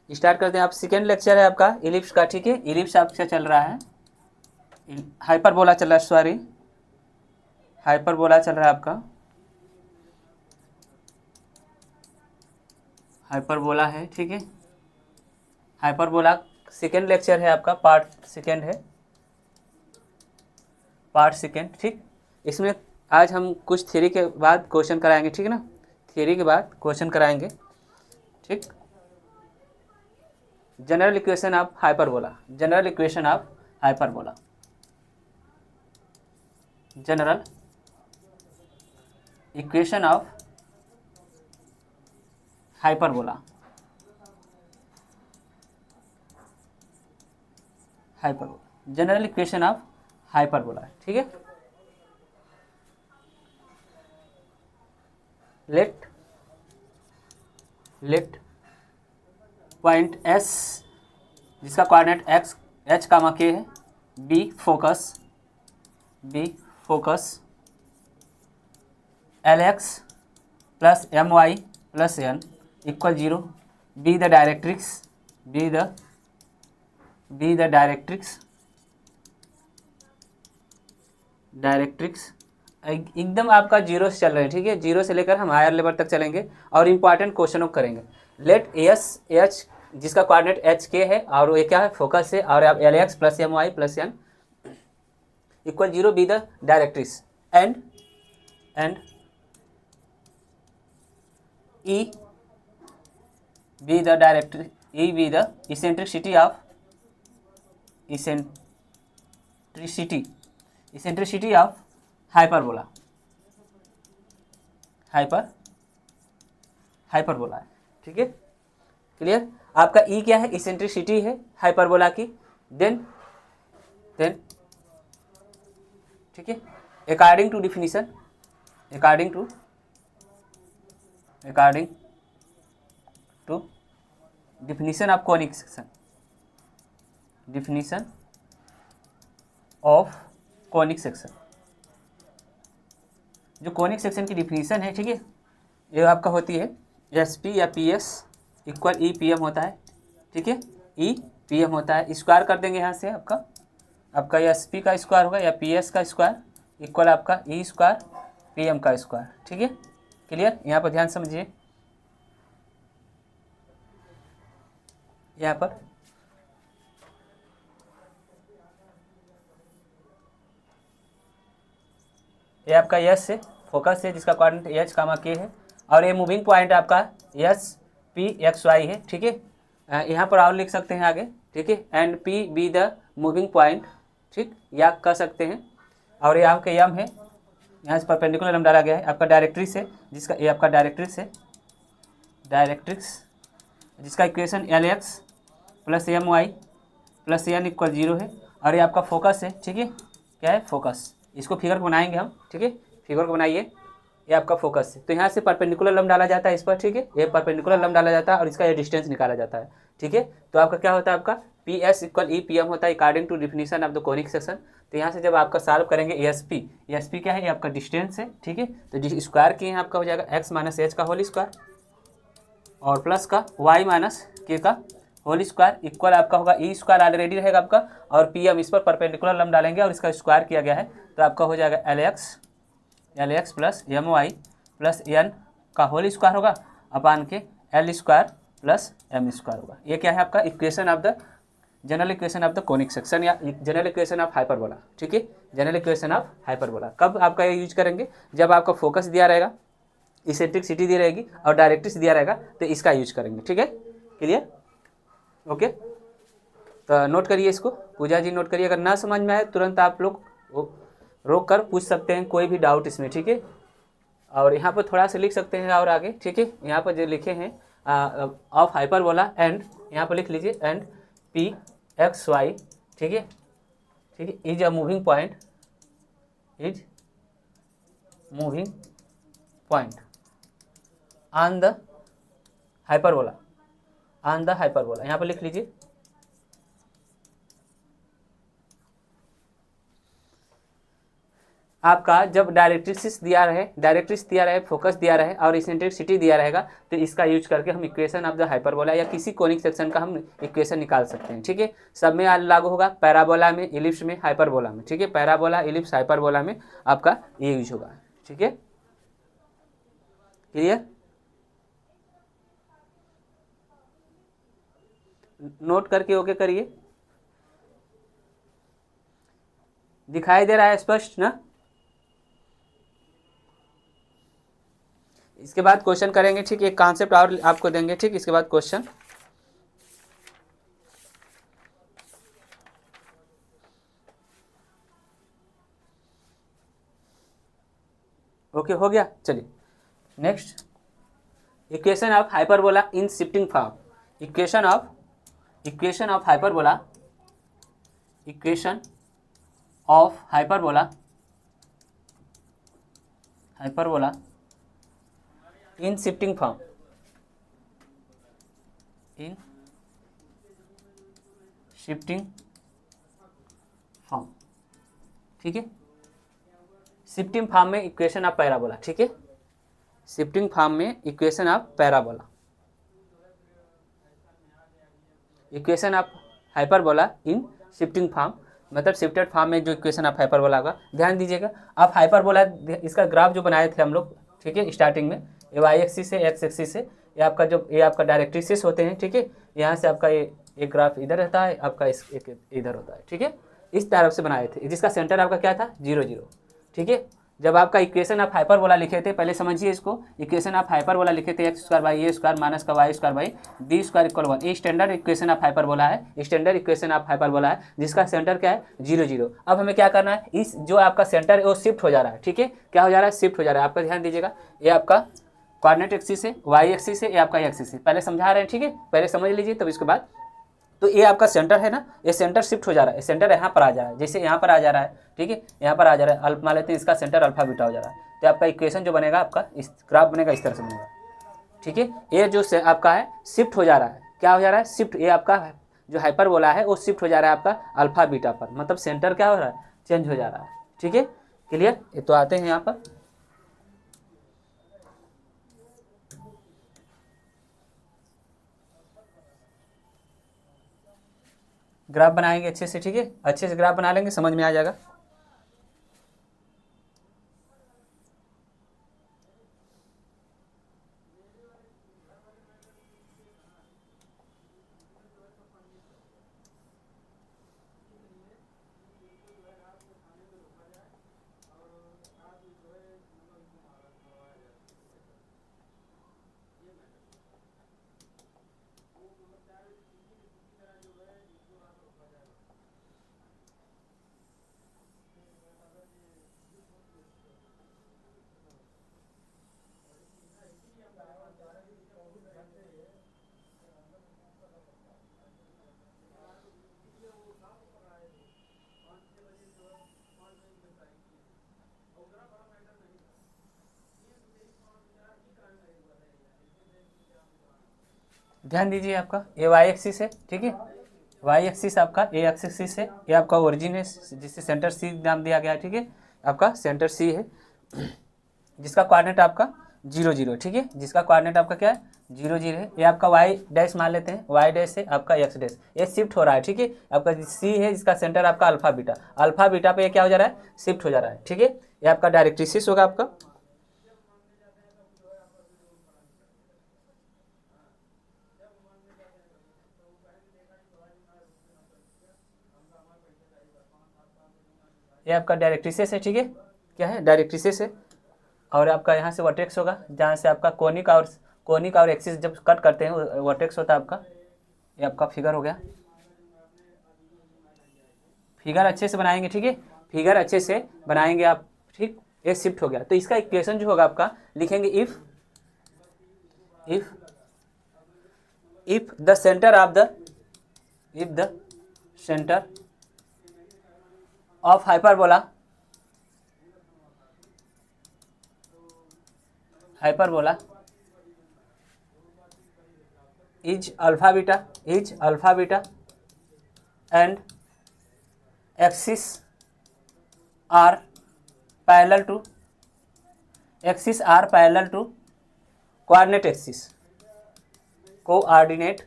Start करते हैं। आप सेकेंड लेक्चर है आपका इलिप्स का, ठीक है। इलिप्स आपका चल रहा है, हाइपरबोला चल रहा है, सॉरी हाइपरबोला चल रहा है आपका, हाइपरबोला है, ठीक है। हाइपरबोला सेकेंड लेक्चर है आपका, पार्ट सेकेंड है, पार्ट सेकेंड, ठीक। इसमें आज हम कुछ थ्योरी के बाद क्वेश्चन कराएंगे, ठीक है ना। थ्योरी के बाद क्वेश्चन कराएंगे, ठीक। General equation of hyperbola, general equation of hyperbola, general equation of hyperbola, hyperbola, general equation of hyperbola, ठीक है। लेट पॉइंट एस जिसका coordinate X H comma K है, be focus L X plus M Y plus N equal 0, be the directrix, be the directrix एकदम आपका zero से चल रहे हैं, ठीक है। जीरो से लेकर हम हायर लेवल तक चलेंगे और इंपॉर्टेंट क्वेश्चनों को करेंगे। लेट एच जिसका कोऑर्डिनेट एच के है और ये क्या है, फोकस है, और L X plus M Y plus N equal 0 be the directrix and E be the directrix, E be the eccentricity of hyperbola, hyperbola है, ठीक है। क्लियर। आपका E क्या है, इसेंट्रिसिटी है हाइपरबोला की। देन ठीक है, according to definition, according to definition of conic section, definition of conic section, जो कॉनिक सेक्शन की डिफिनीशन है, ठीक है, ये आपका होती है एस पी या P S equal E P M होता है, ठीक है। ई पी एम होता है, स्क्वायर कर देंगे यहाँ से आपका एस पी का स्क्वायर होगा या पी एस का स्क्वायर इक्वल आपका ई स्क्वायर पी एम का स्क्वायर, ठीक है। क्लियर। यहाँ पर ध्यान समझिए, यहाँ पर ये आपका एस है, फोकस है जिसका कोऑर्डिनेट एच कामा के है, और ये मूविंग पॉइंट आपका एस पी एक्स वाई है, ठीक है। यहाँ पर और लिख सकते हैं आगे, ठीक है, and P be the moving point, ठीक, या कह सकते हैं। और ये आपका यम है, यहाँ से परपेंडिकुलर लम डाला गया है, आपका डायरेक्ट्रिक्स है जिसका, ये आपका डायरेक्ट्रिक्स है, डायरेक्ट्रिक्स जिसका equation L X plus M Y plus N equal 0 है, और ये आपका फोकस है, ठीक है। क्या है, फोकस। इसको फिगर को बनाएंगे हम, ठीक है, फिगर को बनाइए। ये आपका फोकस है, तो यहाँ से परपेंडिकुलर लम डाला जाता है इस पर, ठीक है। ये परपेंडिकुलर लम डाला जाता है और इसका ये डिस्टेंस निकाला जाता है, ठीक है। तो आपका क्या होता है, आपका P S equal E P M होता है according to definition of the conic section. तो यहाँ से जब आपका सॉल्व करेंगे एस पी क्या है, ये आपका डिस्टेंस है, ठीक है। तो स्क्वायर किए हैं, आपका हो जाएगा एक्स माइनस एच का होल स्क्वायर और प्लस का वाई माइनस के का होल स्क्वायर इक्वल आपका होगा ई स्क्वायर ऑलरेडी रहेगा आपका, और पी एम इस पर परपेंडिकुलर लम डालेंगे और इसका स्क्वायर किया गया है, तो आपका हो जाएगा L X plus M Y plus N का होल स्क्वायर होगा अपान के L square plus M square होगा। ये क्या है आपका equation of the general equation of the conic section या जनरल इक्वेशन ऑफ हाइपरबोला, ठीक है। जनरल इक्वेशन ऑफ हाइपरबोला कब आपका ये यूज करेंगे, जब आपका फोकस दिया रहेगा, इसेंट्रिसिटी दी रहेगी और डायरेक्ट्रिक्स दिया रहेगा, तो इसका यूज करेंगे, ठीक है। Clear, okay. तो नोट करिए इसको, पूजा जी नोट करिए। अगर ना समझ में आए तुरंत आप लोग रोक कर पूछ सकते हैं, कोई भी डाउट इसमें, ठीक है। और यहाँ पर थोड़ा सा लिख सकते हैं और आगे, ठीक है। यहाँ पर जो लिखे हैं ऑफ हाइपरबोला एंड, यहाँ पर लिख लीजिए एंड पी एक्स वाई, ठीक है, ठीक है, is a moving point, is moving point on the hyperbola, on the hyperbola, यहाँ पर लिख लीजिए। आपका जब डायरेक्ट्रिक्स दिया रहे, फोकस दिया रहे और इसेंट्रिसिटी दिया रहेगा, तो इसका यूज करके हम इक्वेशन ऑफ द हाइपरबोला या किसी कोनिक सेक्शन का हम इक्वेशन निकाल सकते हैं। ठीक है, सब में लागू होगा, पैराबोला में, इलिप्स में, हाइपरबोला में। ठीक है, पैराबोला, इलिप्स, हाइपरबोला में आपका ये यूज होगा। ठीक है, क्लियर? नोट करके ओके करिए। दिखाई दे रहा है स्पष्ट ना? इसके बाद क्वेश्चन करेंगे। ठीक, एक कॉन्सेप्ट और आपको देंगे। ठीक, इसके बाद क्वेश्चन। ओके, हो गया। चलिए next, equation of hyperbola in shifting form. Equation of hyperbola, equation of hyperbola in shifting form, in shifting form. ठीक है, शिफ्टिंग फॉर्म में इक्वेशन ऑफ पैराबोला। ठीक है, शिफ्टिंग फॉर्म में equation of parabola, equation of hyperbola in shifting form, मतलब shifted form में जो equation of hyperbola होगा। ध्यान दीजिएगा, आप हाइपरबोला, इसका ग्राफ जो बनाए थे हम लोग, ठीक है, स्टार्टिंग में ये वाई एक्सिस से, एक्स एक्सिस से, ये आपका जो ये आपका डायरेक्ट्रिक्स होते हैं। ठीक है, यहाँ से आपका ये एक ग्राफ इधर रहता है, आपका एक इधर होता है। ठीक है, इस तरफ से बनाए थे, जिसका सेंटर आपका क्या था, 0 0। ठीक है, जब आपका इक्वेशन ऑफ हाइपरबोला लिखे थे, पहले समझिए इसको, इक्वेशन ऑफ हाइपरबोला लिखे थे x square by A square minus का y square by b square equal 1। ये स्टैंडर्ड इक्वेशन ऑफ हाइपरबोला है, स्टैंडर्ड इक्वेशन ऑफ हाइपरबोला है, जिसका सेंटर क्या है, 0 0। अब हमें क्या करना है, इस जो आपका सेंटर है वो शिफ्ट हो जा रहा है। ठीक है, क्या हो जा रहा है, शिफ्ट हो जा रहा है। आपका ध्यान दीजिएगा, ये आपका कोऑर्डिनेट एक्सिस है, वाई एक्सिस है, ये आपका एक्सिस है। पहले समझा रहे हैं, ठीक है, पहले समझ लीजिए, तब इसके बाद तो ये आपका सेंटर है ना, ये सेंटर शिफ्ट हो जा रहा है, सेंटर यहाँ पर आ जा रहा है, जैसे यहाँ पर आ जा रहा है। ठीक है, यहाँ पर आ जा रहा है, मान लेते हैं इसका सेंटर अल्फा बीटा हो जा रहा है, तो आपका इक्वेशन जो बनेगा, आपका इस ग्राफ बनेगा, इस तरह से बनेगा। ठीक है, ये जो आपका है शिफ्ट हो जा रहा है, क्या हो जा रहा है, शिफ्ट। ये आपका जो हाइपरबोला है वो शिफ्ट हो जा रहा है आपका अल्फा बीटा पर, मतलब सेंटर क्या हो रहा है, चेंज हो जा रहा है। ठीक है, क्लियर? ये तो आते हैं यहाँ पर, ग्राफ बनाएंगे अच्छे से। ठीक है, अच्छे से ग्राफ बना लेंगे, समझ में आ जाएगा। ध्यान दीजिए, आपका ये वाई एक्सिस है। ठीक है, वाई एक्सिस आपका ए एक्सिस है, ये आपका ओरिजिन है, जिससे सेंटर सी नाम दिया गया है। ठीक है, आपका सेंटर सी है, जिसका कोऑर्डिनेट आपका 0 0। ठीक है, जिसका कोऑर्डिनेट आपका क्या है, 0 0 है। ये आपका वाई डैश मान लेते हैं, वाई डैश है आपका एक्स डैश, ये शिफ्ट हो रहा है। ठीक है, आपका सी है, जिसका सेंटर आपका अल्फा बीटा पे ये क्या हो जा रहा है, शिफ्ट हो जा रहा है। ठीक है, ये आपका डायरेक्ट्रिक्स होगा आपका। ये आपका डायरेक्ट्रिक्स है। ठीक है, क्या है, डायरेक्ट्रिक्स है। और आपका यहाँ से वर्टेक्स होगा, जहाँ से आपका कोनिक और एक्सिस जब कट करते हैं वर्टेक्स होता है आपका। ये आपका फिगर हो गया, फिगर अच्छे से बनाएंगे। ठीक है, फिगर अच्छे से बनाएंगे आप। ठीक, ये शिफ्ट हो गया, तो इसका इक्वेशन जो होगा आपका लिखेंगे, if the centre of hyperbola is alpha beta and axis are parallel to axis are parallel to coordinate axis, coordinate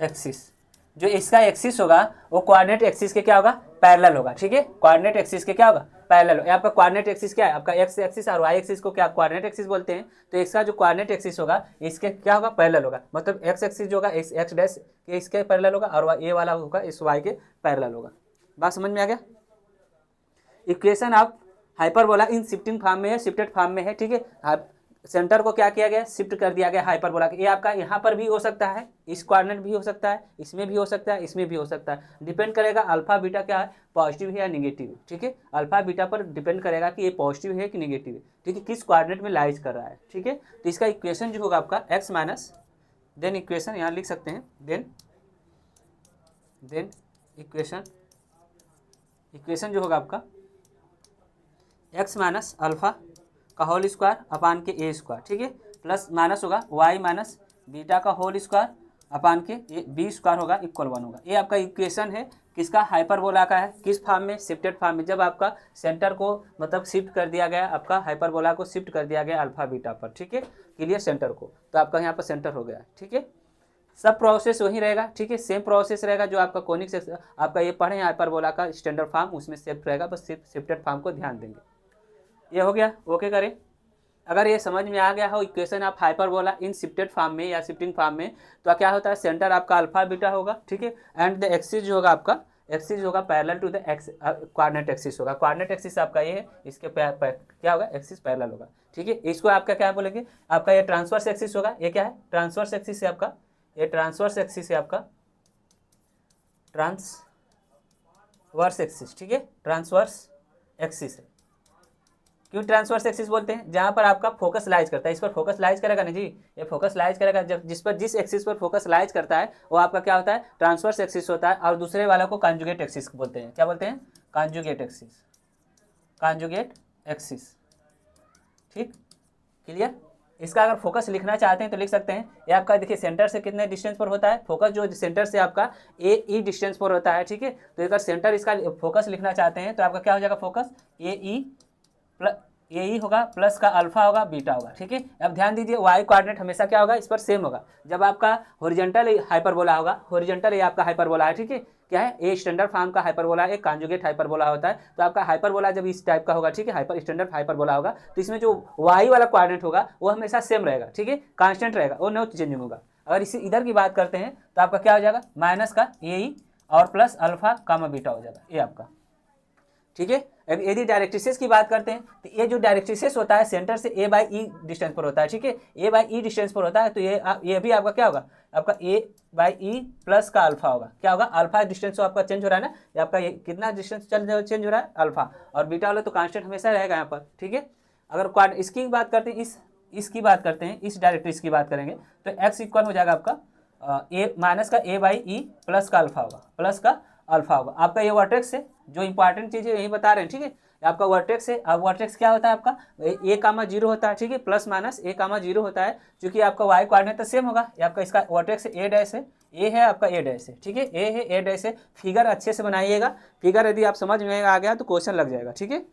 axis. जो इसका एक्सिस होगा वो कोऑर्डिनेट एक्सिस के क्या होगा, पैरेलल होगा। ठीक है, कोऑर्डिनेट एक्सिस के क्या होगा, पैरेलल। आपका कोऑर्डिनेट एक्सिस क्या है, आपका एक्स एक्सिस और वाई एक्सिस को क्या कोऑर्डिनेट एक्सिस बोलते हैं। तो इसका जो कोऑर्डिनेट एक्सिस होगा इसके क्या होगा, पैरेलल होगा। मतलब एक्स एक्सिस जो होगा एक्स डैश इसके पैरेलल होगा और ये वाला होगा इस वाई के पैरेलल होगा। बात समझ में आ गया। इक्वेशन आप हाइपरबोला इन शिफ्टिंग फॉर्म में है, शिफ्टेड फॉर्म में है। ठीक है, आप सेंटर को क्या किया गया, शिफ्ट कर दिया गया हाइपरबोला के। ये आपका यहाँ पर भी हो सकता है, इस कोऑर्डिनेट भी हो सकता है, इसमें भी हो सकता है, इसमें भी हो सकता है। डिपेंड करेगा अल्फा बीटा क्या है, पॉजिटिव है या निगेटिव है। ठीक है, अल्फा बीटा पर डिपेंड करेगा कि ये पॉजिटिव है कि निगेटिव है। ठीक है, किस कोऑर्डिनेट में लाइज कर रहा है। ठीक है, तो इसका इक्वेशन जो होगा आपका एक्स माइनस, देन इक्वेशन यहाँ लिख सकते हैं, देन इक्वेशन जो होगा आपका एक्स माइनस अल्फा का होल स्क्वायर अपान के ए स्क्वायर। ठीक है, प्लस माइनस होगा वाई माइनस बीटा का होल स्क्वायर अपान के ये बी स्क्वायर होगा इक्वल 1 होगा। ये आपका इक्वेशन है किसका, हाइपरबोला का है। किस फॉर्म में, शिफ्टेड फॉर्म में। जब आपका सेंटर को मतलब शिफ्ट कर दिया गया, आपका हाइपरबोला को शिफ्ट कर दिया गया अल्फा बीटा पर। ठीक है, क्लियर, सेंटर को, तो आपका यहाँ पर सेंटर हो गया। ठीक है, सब प्रोसेस वही रहेगा। ठीक है, सेम प्रोसेस रहेगा जो आपका कोनिक सेक्शन आपका ये पढ़े हाइपरबोला का स्टैंडर्ड फॉर्म, उसमें सेफ रहेगा। बस सिर्फ शिफ्टेड फॉर्म को ध्यान देंगे। ये हो गया, ओके करें। अगर ये समझ में आ गया हो इक्वेशन आप हाइपरबोला इन शिफ्टेड फॉर्म में या शिफ्टिंग फॉर्म में, तो क्या होता है, सेंटर आपका अल्फा बीटा होगा। ठीक है, एंड द एक्सिस जो होगा आपका, एक्सिस होगा parallel to the X coordinate axis होगा। कोऑर्डिनेट एक्सिस आपका ये है, इसके क्या होगा, एक्सिस पैरेलल होगा। ठीक है, इसको आपका क्या बोलेंगे, आपका ये ट्रांसवर्स एक्सिस होगा। ये क्या है, ट्रांसवर्स एक्सिस है आपका, ये ट्रांसवर्स एक्सिस है आपका, ट्रांसवर्स एक्सिस। ठीक है, ट्रांसवर्स एक्सिस है। क्यों ट्रांसवर्स एक्सिस बोलते हैं, जहाँ पर आपका फोकस लाइज करता है। इस पर फोकस लाइज करेगा ना जी, ये फोकस लाइज करेगा। जब जिस एक्सिस पर फोकस लाइज करता है वो आपका क्या होता है, ट्रांसवर्स एक्सिस होता है। और दूसरे वाला को कॉन्जुगेट एक्सिस बोलते हैं। क्या बोलते हैं, कॉन्जुगेट एक्सिस, कॉन्जुगेट एक्सिस। ठीक, क्लियर। इसका अगर फोकस लिखना चाहते हैं तो लिख सकते हैं। ये आपका देखिए सेंटर से कितने डिस्टेंस पर होता है फोकस, जो सेंटर से आपका ए ई डिस्टेंस पर होता है। ठीक है, तो अगर सेंटर इसका फोकस लिखना चाहते हैं तो आपका क्या हो जाएगा, फोकस ए ई प्लस ए ई होगा प्लस का अल्फा होगा बीटा होगा। ठीक है, अब ध्यान दीजिए वाई कोऑर्डिनेट हमेशा क्या होगा, इस पर सेम होगा। जब आपका हॉरिजॉन्टल हाइपरबोला होगा, हॉरिजॉन्टल ये आपका हाइपरबोला है। ठीक है, क्या है, ए स्टैंडर्ड फॉर्म का हाइपरबोला, एक कॉन्जुगेट हाइपरबोला होता है। तो आपका हाइपरबोला जब इस टाइप का होगा, ठीक है, हाइपर स्टैंडर्ड हाइपरबोला होगा, तो इसमें जो वाई वाला कोऑर्डिनेट होगा वो हमेशा सेम रहेगा। ठीक है, कांस्टेंट रहेगा, वो नो चेंजिंग होगा। अगर इसी इधर की बात करते हैं तो आपका क्या हो जाएगा, माइनस का ए ई और प्लस अल्फा कामा बीटा हो जाएगा ये आपका। ठीक है, यदि डायरेक्ट्रिसेस की बात करते हैं तो ये जो डायरेक्ट्रिसेस होता है सेंटर से ए बाई ई डिस्टेंस पर होता है। ठीक है, ए बाई ई डिस्टेंस पर होता है, तो ये भी आपका क्या होगा, आपका ए बाई ई प्लस का अल्फा होगा। क्या होगा, अल्फा डिस्टेंस तो आपका चेंज हो रहा है ना, ये आपका ये कितना डिस्टेंस चेंज हो रहा है, अल्फा। और बीटा वाला तो कांस्टेंट हमेशा रहेगा यहाँ पर। ठीक है, अगर इसकी बात करते हैं, इसकी बात करते हैं, इस डायरेक्ट्रिस की बात करेंगे तो एक्स इक्वल हो जाएगा आपका ए माइनस का ए बाई ई प्लस का अल्फा होगा, प्लस का अल्फा होगा। आपका ये वर्टेक्स है, जो इंपॉर्टेंट चीज़ है यही बता रहे हैं। ठीक है, आपका वर्टेक्स है। अब वर्टेक्स क्या होता है आपका, ए कामा जीरो होता है। ठीक है, प्लस माइनस ए कामा जीरो होता है, क्योंकि आपका वाई कोऑर्डिनेट तो सेम होगा। ये आपका इसका वर्टेक्स ए डैश है, ए है आपका ए डैश है। ठीक है, ए है ए डैश है। फिगर अच्छे से बनाइएगा, फिगर यदि आप समझ में आ गया तो क्वेश्चन लग जाएगा। ठीक है,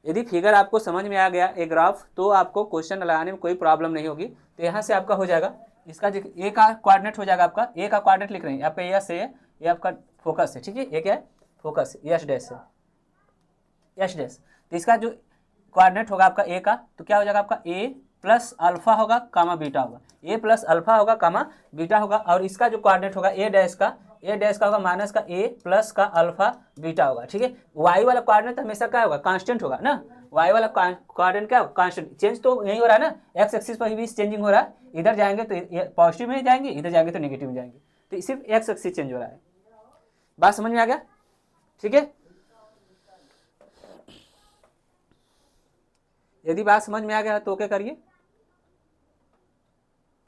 यदि फिगर आपको समझ में आ गया एक ग्राफ, तो आपको क्वेश्चन लगाने में कोई प्रॉब्लम नहीं होगी। तो यहाँ से आपका हो जाएगा, इसका ए का कोऑर्डिनेट हो जाएगा आपका, ए का कोऑर्डिनेट लिख रहे हैं आपका यस है, ये आपका फोकस है। ठीक है, ये क्या है, फोकस है, यस डैश है, यस डैश। तो इसका जो कोऑर्डिनेट होगा आपका ए का, तो क्या हो जाएगा आपका ए प्लस अल्फा होगा कामा बीटा होगा, ए प्लस अल्फा होगा कामा बीटा होगा। और इसका जो कोऑर्डिनेट होगा ए डैश का होगा माइनस का ए प्लस का अल्फा बीटा होगा। ठीक है, वाई वाला कोऑर्डिनेट हमेशा क्या होगा, कांस्टेंट होगा ना। वाई वाला कोऑर्डिनेट क्या कांस्टेंट, चेंज तो नहीं हो रहा है ना, एक्स एक्सिस पर भी चेंजिंग हो रहा है। इधर जाएंगे तो पॉजिटिव में जाएंगे, इधर जाएंगे तो नेगेटिव में जाएंगे, तो सिर्फ एक्स एक्सिस चेंज हो रहा है। बात समझ में आ गया। ठीक है, यदि बात समझ में आ गया तो क्या करिए,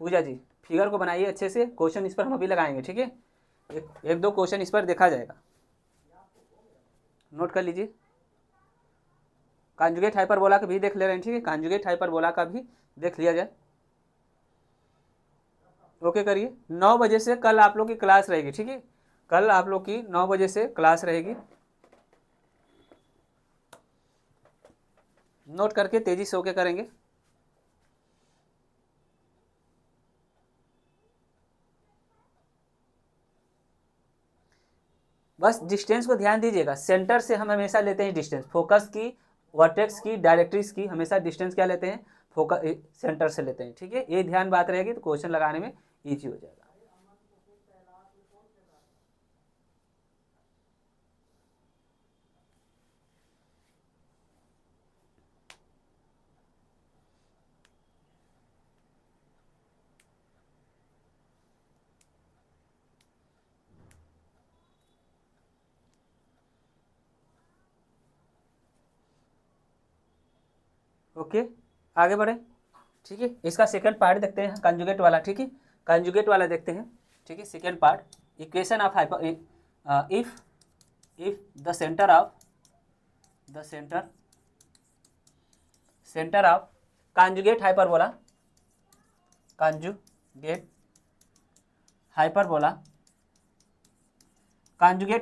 पूजा जी फिगर को बनाइए अच्छे से, क्वेश्चन इस पर हम अभी लगाएंगे। ठीक है, एक दो क्वेश्चन इस पर देखा जाएगा, नोट कर लीजिए। कॉन्जुगेट हाइपरबोला का भी देख ले रहे हैं। ठीक है, कॉन्जुगेट हाइपरबोला का भी देख लिया जाए। ओके करिए। 9 बजे से कल आप लोग की क्लास रहेगी। ठीक है, कल आप लोग की 9 बजे से क्लास रहेगी। नोट करके तेजी से होके करेंगे। बस डिस्टेंस को ध्यान दीजिएगा, सेंटर से हम हमेशा लेते हैं डिस्टेंस, फोकस की, वर्टेक्स की, डायरेक्ट्रिक्स की हमेशा डिस्टेंस क्या लेते हैं, फोकस सेंटर से लेते हैं, ठीक है। ये ध्यान बात रहेगी तो क्वेश्चन लगाने में ईजी हो जाएगा। ओके, आगे बढ़े, ठीक है। इसका सेकंड पार्ट देखते हैं, कंजुगेट वाला, ठीक है। कंजुगेट वाला देखते हैं, ठीक है। Second part, equation of hyper, if the centre of conjugate hyperbola, conjugate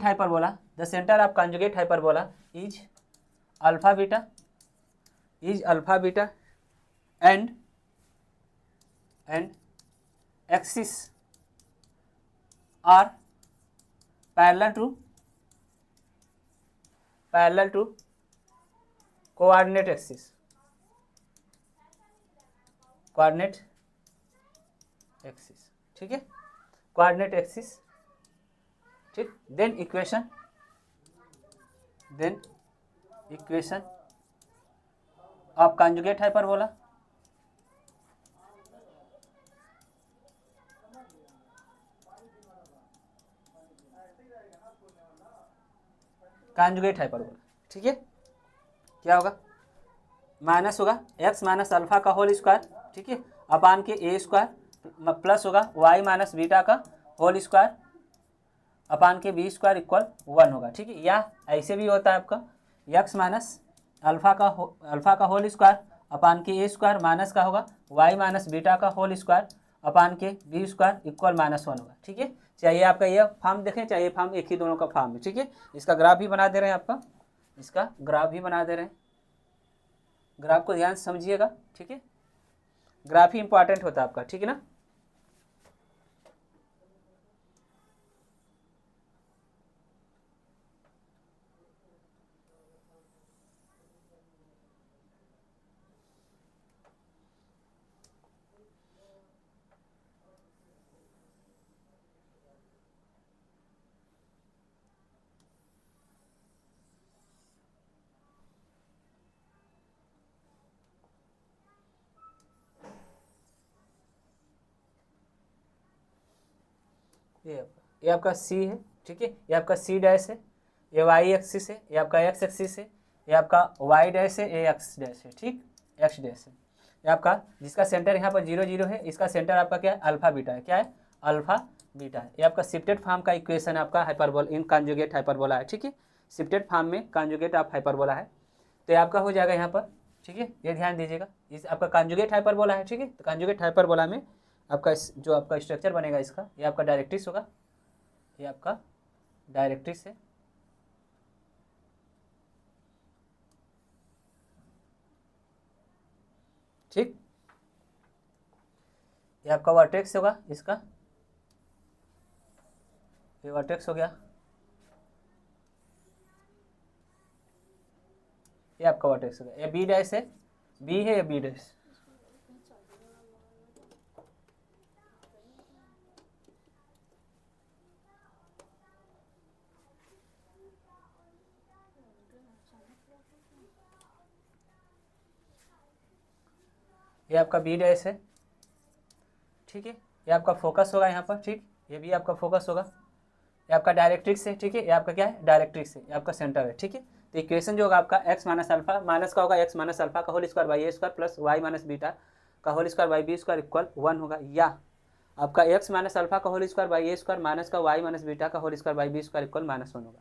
hyperbola, the centre of conjugate hyperbola is alpha beta and axis are parallel to coordinate axis, ठीक है, कोऑर्डिनेट एक्सिस, ठीक। Then equation of conjugate hyperbola, conjugate hyperbola, ठीक है। क्या होगा, minus होगा x minus alpha का whole square, ठीक है, अपान के ए स्क्वायर, प्लस होगा y माइनस बीटा का होल स्क्वायर अपान के बी स्क्वायर इक्वल 1 होगा, ठीक है। या ऐसे भी होता है आपका x माइनस अल्फा का होल स्क्वायर अपान के ए स्क्वायर माइनस का होगा y माइनस बीटा का होल स्क्वायर अपान के बी स्क्वायर इक्वल -1 होगा, ठीक है। चाहिए आपका ये फॉर्म देखें, चाहिए फॉर्म एक ही दोनों का फॉर्म है, ठीक है। इसका ग्राफ भी बना दे रहे हैं, आपका इसका ग्राफ भी बना दे रहे हैं, ग्राफ को ध्यान से समझिएगा, ठीक है। ग्राफ ही इंपॉर्टेंट होता है आपका, ठीक है ना। ये आपका सी है, ठीक है। ये आपका सी डैश है, ये वाई एक्सिस है, ये आपका एक्स एक्सिस है, ये आपका वाई डैश है, ये एक्स डैश है, ठीक, एक्स डैश है। ये आपका जिसका सेंटर यहाँ पर 0 0 है, इसका सेंटर आपका क्या है, अल्फा बीटा है, क्या है, अल्फा बीटा है। ये आपका शिफ्टेड फॉर्म का इक्वेशन आपका हाइपरबोला इन कंजुगेट हाइपरबोला है, ठीक है। शिफ्टेड फॉर्म में कंजुगेट ऑफ हाइपरबोला है, तो ये आपका हो जाएगा यहाँ पर, ठीक है। ये ध्यान दीजिएगा, इस आपका कंजुगेट हाइपरबोला है, ठीक है। तो कंजुगेट हाइपरबोला में आपका जो आपका स्ट्रक्चर बनेगा इसका, ये आपका डायरेक्ट्रिक्स होगा, ये आपका डायरेक्ट्रिक्स है, ठीक। ये आपका वर्टेक्स होगा इसका, ये वर्टेक्स हो गया, ये आपका वर्टेक्स हो गया। ये बी डैश है, बी है, ये बी डैश, ये आपका बी डैश है, ठीक है। ये आपका फोकस होगा यहाँ पर, ठीक, ये भी आपका फोकस होगा। ये आपका डायरेक्ट्रिक्स है, ठीक है। ये आपका क्या है, डायरेक्ट्रिक्स है, ये आपका सेंटर है, ठीक है। तो इक्वेशन जो होगा आपका x माइनस अल्फा माइनस का होगा x माइनस अल्फा का whole square by A square plus y minus beta का whole square by b square equal 1 होगा। या आपका x माइनस अल्फा का whole square by A square minus का y minus beta का whole square by b square equal -1 होगा,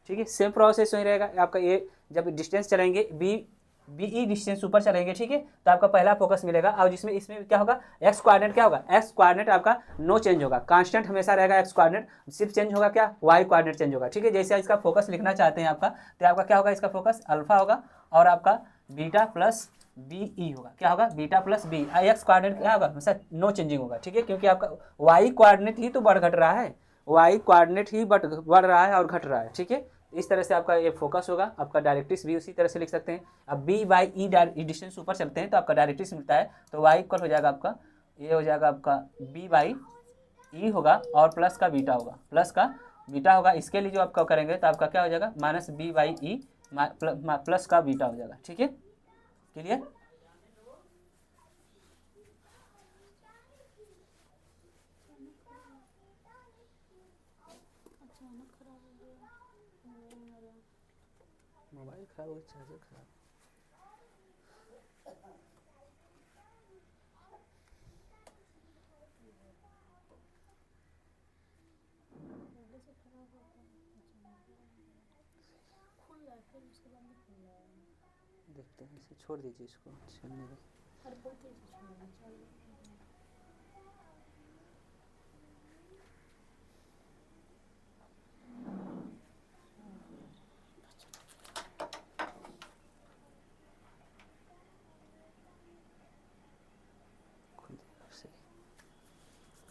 ठीक है। सेम प्रोसेस वही रहेगा आपका। ये जब डिस्टेंस चलेंगे बी डिस्टेंस ऊपर चलेंगे, ठीक है, तो आपका पहला फोकस मिलेगा। और जिसमें इसमें क्या होगा, एक्स कोऑर्डिनेट क्या होगा, एक्स कोऑर्डिनेट आपका नो चेंज होगा, कांस्टेंट हमेशा रहेगा एक्स कोऑर्डिनेट, सिर्फ चेंज होगा क्या, वाई कोऑर्डिनेट चेंज होगा, ठीक है। जैसे इसका फोकस लिखना चाहते हैं आपका, तो आपका क्या होगा, इसका फोकस अल्फा होगा और आपका बीटा प्लस बी ई होगा। क्या होगा? Beta plus B. X coordinate क्या होगा? हमेशा नो चेंजिंग होगा, ठीक है, क्योंकि आपका वाई कोऑर्डिनेट ही तो बढ़ घट रहा है, वाई कोऑर्डिनेट ही बढ़ रहा है और घट रहा है, ठीक है। इस तरह से आपका ये फोकस होगा। आपका डायरेक्ट्रिक्स भी उसी तरह से लिख सकते हैं। अब बी बाई ई डिस्टेंस ऊपर चलते हैं तो आपका डायरेक्ट्रिक्स मिलता है, तो वाई इक्वल हो जाएगा आपका, ये हो जाएगा आपका बी बाई ई होगा और प्लस का बीटा होगा, प्लस का बीटा होगा। इसके लिए जो आपका करेंगे तो आपका क्या हो जाएगा? Minus B by E plus का बीटा हो जाएगा, ठीक है। क्लियर? मोबाइल खराब हो गया, चार्जर खराब। देखते हैं, इसे छोड़ दीजिए, इसको चलने दो।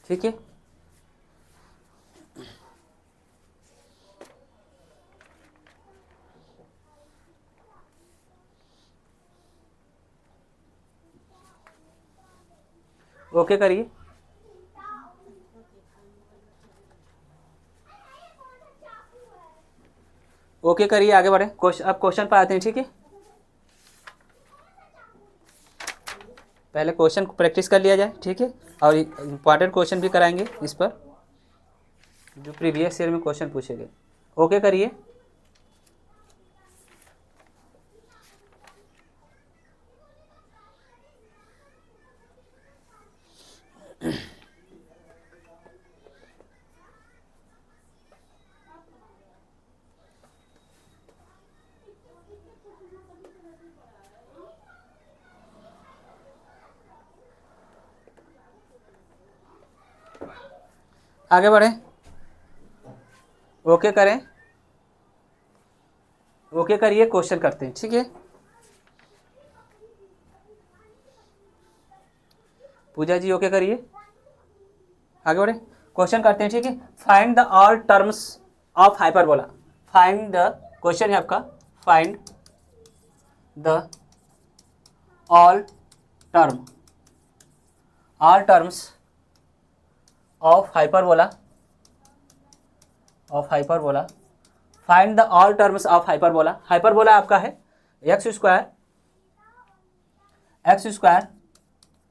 ठीक है, ओके करिए। ओके करिए, आगे बढ़े। अब क्वेश्चन पर आते हैं, ठीक है। पहले क्वेश्चन को प्रैक्टिस कर लिया जाए, ठीक है, और इम्पॉर्टेंट क्वेश्चन भी कराएंगे इस पर, जो प्रीवियस ईयर में क्वेश्चन पूछे गए। ओके करिए। आगे बढ़ें, ओके करें, ओके करिए, क्वेश्चन करते हैं, ठीक है। पूजा जी ओके करिए, आगे बढ़े, क्वेश्चन करते हैं, ठीक है। Find the all terms of hyperbola. Find the, question है आपका, find the all terms of hyperbola, find the all terms of hyperbola. Hyperbola आपका है एक्स स्क्वायर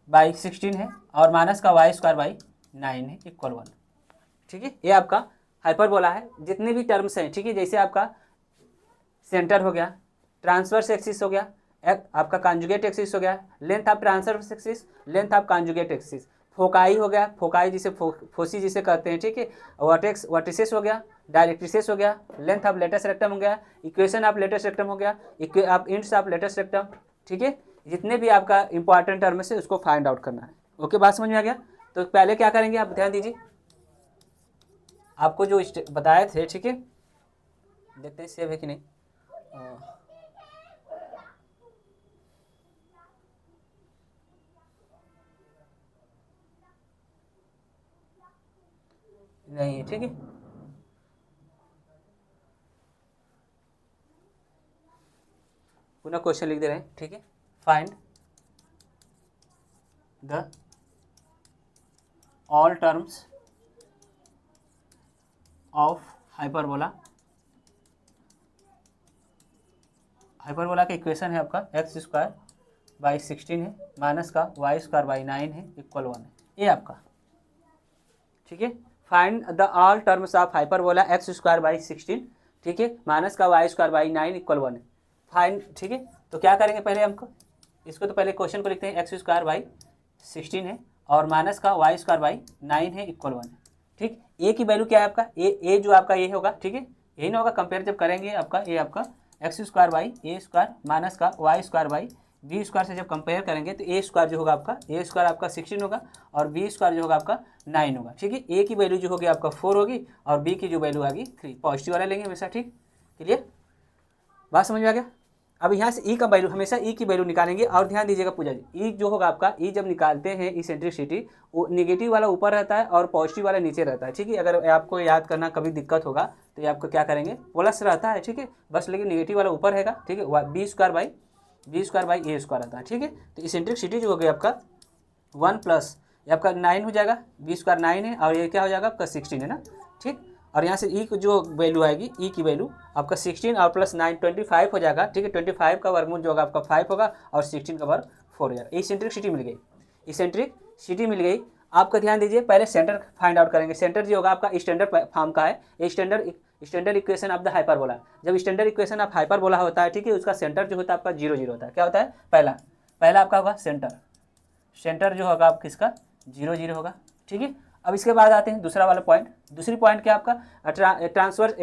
बाई 16 है और माइनस का वाई स्क्वायर बाई 9 है इक्वल 1, ठीक है। ये आपका हाइपरबोला है। जितने भी टर्म्स हैं, ठीक है, जैसे आपका सेंटर हो गया, ट्रांसवर्स एक्सिस हो गया, आपका कॉन्जुगेट एक्सिस हो गया, length of transverse axis, length of conjugate axis, foci हो गया, फोकाई जिसे फोसी जिसे कहते हैं, ठीक है, वर्टिसेस हो गया, डायरेक्ट्रिसेस हो गया, लेंथ ऑफ लेटेस्ट रेक्टम हो गया, इक्वेशन ऑफ लेटेस्ट रेक्टम हो गया, आप इंट्स ऑफ लेटेस्ट रेक्टम, ठीक है। जितने भी आपका इंपॉर्टेंट टर्म है उसको फाइंड आउट करना है। ओके, बात समझ में आ गया? तो पहले क्या करेंगे आप ध्यान दीजिए, आपको जो बताए थे, ठीक है, देखते हैं सेव है कि नहीं। नहीं है, ठीक है। पुनः क्वेश्चन लिख दे रहे हैं, ठीक है। Find the all terms of hyperbola. Hyperbola का इक्वेशन है आपका एक्स स्क्वायर बाई 16 है, माइनस का वाई स्क्वायर बाई 9 है इक्वल 1 है, ये आपका, ठीक है। Find the all terms of hyperbola x square by 16, ठीक है, माइनस का वाई स्क्वायर बाई 9 इक्वल 1 है। फाइंड, ठीक है। तो क्या करेंगे पहले हमको, इसको तो पहले क्वेश्चन को लिखते हैं, एक्स स्क्वायर बाई 16 है और माइनस का वाई स्क्वायर बाई 9 है इक्वल 1 है, ठीक। ए की वैल्यू क्या है आपका, ए जो आपका ये होगा, ठीक है, यही ना होगा, कंपेयर जब करेंगे आपका ये आपका x square by A square minus का y square by b square से जब कंपेयर करेंगे तो ए स्क्वायर जो होगा आपका, ए स्क्वायर आपका 16 होगा और बी स्क्वायर जो होगा आपका 9 होगा, ठीक है। ए की वैल्यू जो होगी आपका 4 होगी और बी की जो वैल्यू आएगी 3, पॉजिटिव वाला लेंगे हमेशा, ठीक। क्लियर? बात समझ में आ गया? अब यहाँ से ई का वैल्यू, हमेशा ई की वैल्यू निकालेंगे। और ध्यान दीजिएगा पूजा जी, ई जो होगा आपका, ई जब निकालते हैं इसेंट्रिसिटी, वो निगेटिव वाला ऊपर रहता है और पॉजिटिव वाला नीचे रहता है, ठीक है। अगर आपको याद करना कभी दिक्कत होगा तो ये आपको क्या करेंगे, प्लस रहता है, ठीक है, बस, लेकिन निगेटिव वाला ऊपर रहेगा, ठीक है। B square by A square आता है, ठीक है। तो इसेंट्रिसिटी जो हो गया आपका 1 प्लस ये आपका 9 हो जाएगा, बी स्क्वायर 9 है और ये क्या हो जाएगा आपका 16 है ना, ठीक। और यहाँ से ई की जो वैल्यू आएगी, ई की वैल्यू आपका 16 और प्लस 9 25 हो जाएगा, ठीक है। 25 का वर्गमूल जो होगा आपका 5 होगा और 16 का वर्ग 4 हो जाएगा। इसेंट्रिसिटी मिल गई, इसेंट्रिसिटी मिल गई। आपका ध्यान दीजिए, पहले सेंटर फाइंड आउट करेंगे। सेंटर जो होगा आपका स्टैंडर्ड फॉर्म का है, ये standard equation of the hyperbola. जब स्टैंडर्ड इक्वेशन ऑफ हाइपरबोला होता है, ठीक है, उसका सेंटर जो होता है आपका 0 0 होता है। क्या होता है, पहला आपका होगा सेंटर जो होगा आप किसका 0 0 होगा, ठीक है। अब इसके बाद आते हैं दूसरा वाला पॉइंट। दूसरी पॉइंट क्या आपका ट्रांसवर्स